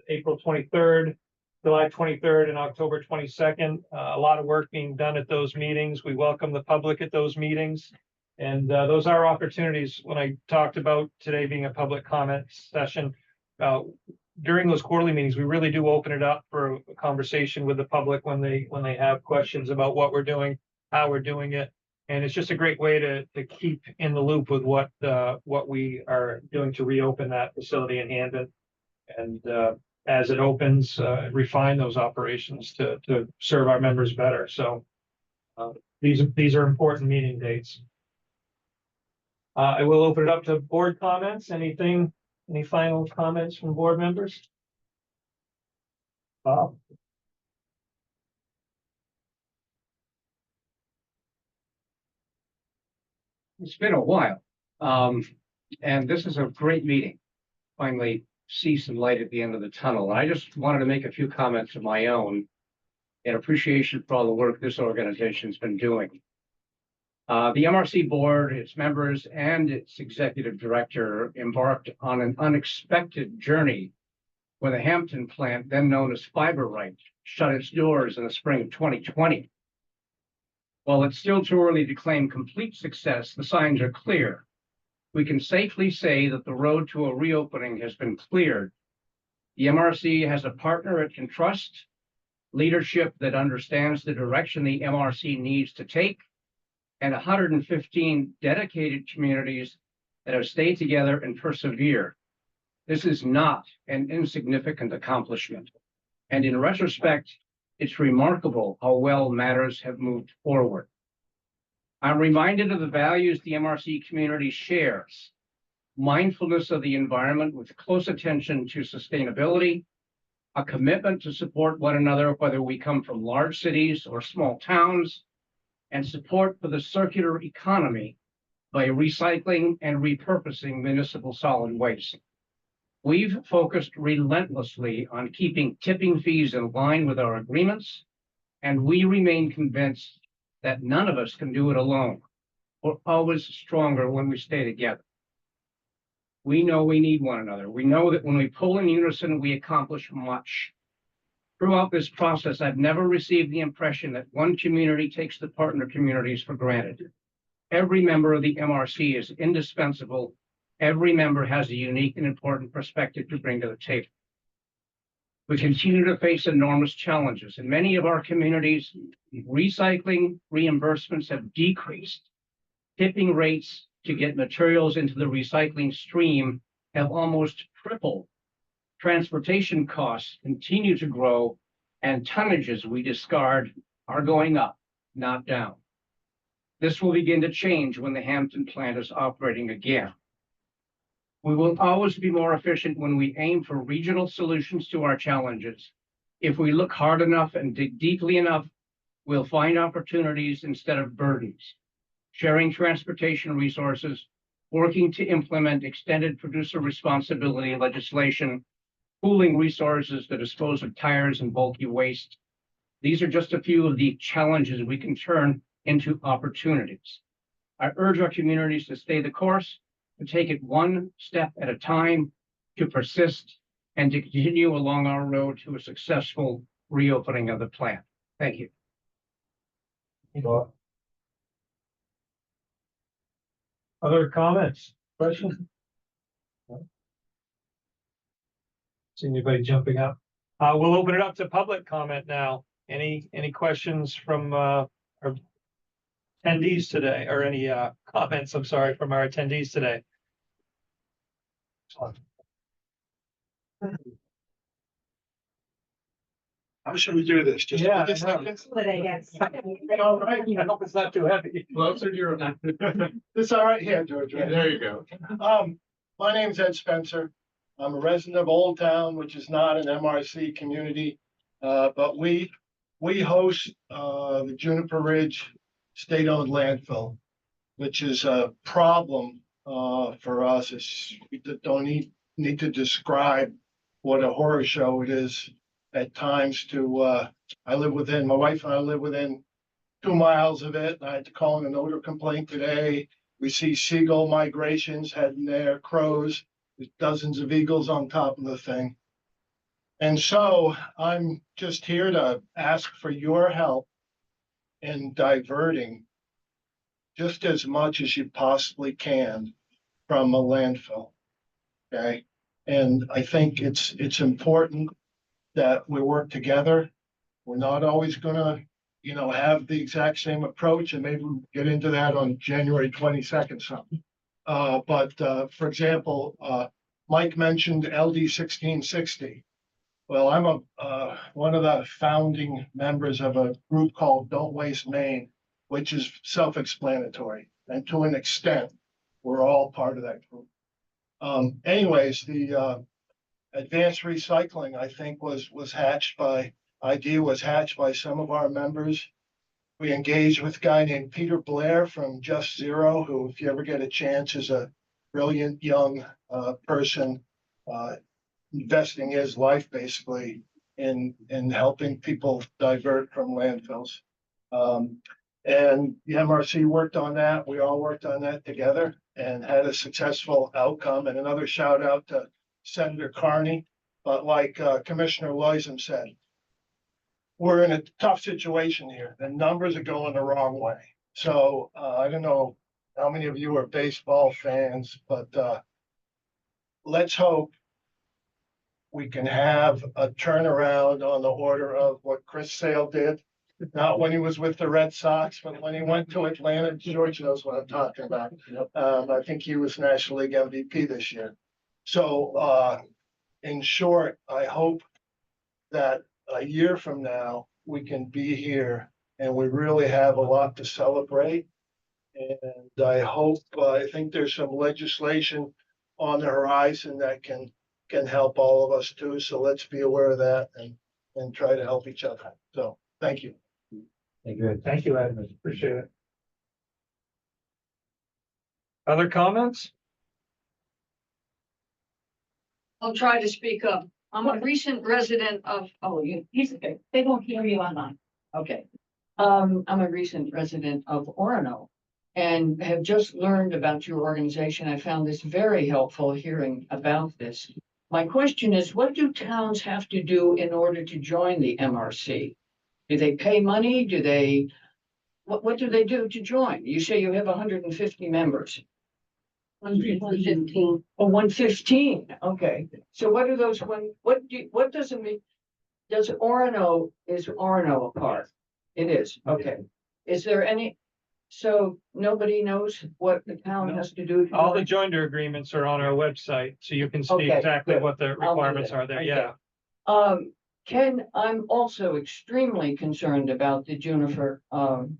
April 23rd, July 23rd, and October 22nd. A lot of work being done at those meetings. We welcome the public at those meetings. And those are opportunities. When I talked about today being a public comment session, during those quarterly meetings, we really do open it up for a conversation with the public when they have questions about what we're doing, how we're doing it. And it's just a great way to keep in the loop with what we are doing to reopen that facility in Hamden. And as it opens, refine those operations to serve our members better. So these are important meeting dates. I will open it up to board comments. Any final comments from board members? Bob? It's been a while. And this is a great meeting. Finally see some light at the end of the tunnel. And I just wanted to make a few comments of my own in appreciation for all the work this organization's been doing. The MRC board, its members, and its executive director embarked on an unexpected journey when the Hampton plant, then known as Fiberite, shut its doors in the spring of 2020. While it's still too early to claim complete success, the signs are clear. We can safely say that the road to a reopening has been cleared. The MRC has a partner it can trust, leadership that understands the direction the MRC needs to take, and 115 dedicated communities that have stayed together and persevere. This is not an insignificant accomplishment. And in retrospect, it's remarkable how well matters have moved forward. I'm reminded of the values the MRC community shares: mindfulness of the environment with close attention to sustainability, a commitment to support one another, whether we come from large cities or small towns, and support for the circular economy by recycling and repurposing municipal solid waste. We've focused relentlessly on keeping tipping fees in line with our agreements, and we remain convinced that none of us can do it alone. We're always stronger when we stay together. We know we need one another. We know that when we pull in unison, we accomplish much. Throughout this process, I've never received the impression that one community takes the partner communities for granted. Every member of the MRC is indispensable. Every member has a unique and important perspective to bring to the table. We continue to face enormous challenges. In many of our communities, recycling reimbursements have decreased. Tipping rates to get materials into the recycling stream have almost tripled. Transportation costs continue to grow, and tonnages we discard are going up, not down. This will begin to change when the Hampton plant is operating again. We will always be more efficient when we aim for regional solutions to our challenges. If we look hard enough and dig deeply enough, we'll find opportunities instead of burdens. Sharing transportation resources, working to implement extended producer responsibility legislation, pooling resources to dispose of tires and bulky waste. These are just a few of the challenges we can turn into opportunities. I urge our communities to stay the course, to take it one step at a time, to persist, and to continue along our road to a successful reopening of the plant. Thank you. Other comments, questions? See anybody jumping up? We'll open it up to public comment now. Any questions from our attendees today, or any comments, I'm sorry, from our attendees today? How should we do this? Just Yeah, 30 I know. seconds? Holiday, yes. All right, I hope it's not too heavy. Closer to your. This all right here, George. Right? There you go. My name's Ed Spencer. I'm a resident of Old Town, which is not an MRC community. But we host the Juniper Ridge state-owned landfill, which is a problem for us. We don't need to describe what a horror show it is at times to, my wife and I live within 2 miles of it. I had to call in an odor complaint today. We see seagull migrations heading there, crows, there's dozens of eagles on top of the thing. And so I'm just here to ask for your help in diverting just as much as you possibly can from a landfill. Okay. And I think it's important that we work together. We're not always gonna, have the exact same approach, and maybe we'll get into that on January 22nd something. But for example, Mike mentioned LD 1660. Well, I'm one of the founding members of a group called Don't Waste Maine, which is self-explanatory, and to an extent, we're all part of that group. Anyways, the advanced recycling, I think, was hatched by some of our members. We engaged with a guy named Peter Blair from Just Zero, who, if you ever get a chance, is a brilliant young person investing his life basically in helping people divert from landfills. And the MRC worked on that. We all worked on that together and had a successful outcome. And another shout out to Senator Carney. But like Commissioner Loisem said, we're in a tough situation here. The numbers are going the wrong way. So I don't know how many of you are baseball fans, but let's hope we can have a turnaround on the order of what Chris Sale did. Not when he was with the Red Sox, but when he went to Atlanta. George knows what I'm talking about. I think he was National League MVP this year. So in short, I hope that a year from now, we can be here and we really have a lot to celebrate. And I think there's some legislation on the horizon that can help all of us too. So let's be aware of that and try to help each other. So thank you. Thank you, Ed. Appreciate it. Other comments? I'll try to speak up. I'm a recent resident of, he's okay. They won't hear you online. Okay. I'm a recent resident of Orono and have just learned about your organization. I found this very helpful hearing about this. My question is, what do towns have to do in order to join the MRC? Do they pay money? What do they do to join? You say you have 150 members. 115. Oh, 115. Okay. So what are those what does it mean? Is Orono a part? It is. Okay. Is there so nobody knows what the town has to do? All the joinder agreements are on our website, so you can see Okay, exactly good. what the requirements are there. Okay. Yeah. I'm also extremely concerned about the Juniper, the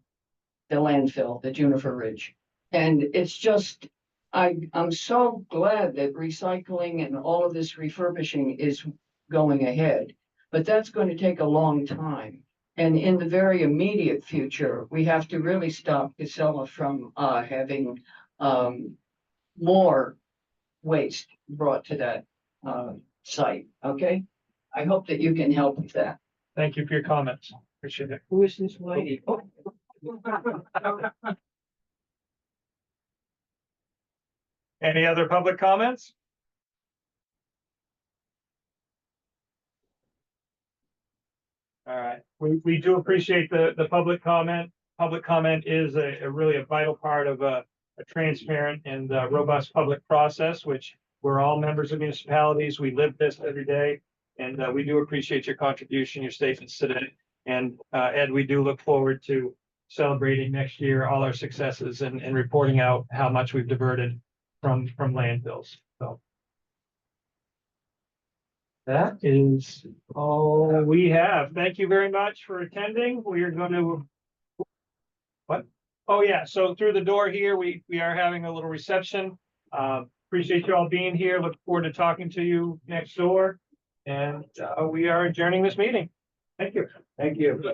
landfill, the Juniper Ridge. And it's just, I'm so glad that recycling and all of this refurbishing is going ahead, but that's going to take a long time. And in the very immediate future, we have to really stop Casella from having more waste brought to that site. Okay. I hope that you can help with that. Thank you for your comments. Appreciate it. Who is this lady? Oh. Any other public comments? All right, we do appreciate the public comment. Public comment is really a vital part of a transparent and robust public process, which we're all members of municipalities. We live this every day. And we do appreciate your contribution, your statements today. And Ed, we do look forward to celebrating next year all our successes and reporting out how much we've diverted from landfills. So that is all we have. Thank you very much for attending. We are going to. What? Oh, yeah. So through the door here, we are having a little reception. Appreciate you all being here. Look forward to talking to you next door. And we are adjourning this meeting. Thank you. Thank you. Yeah.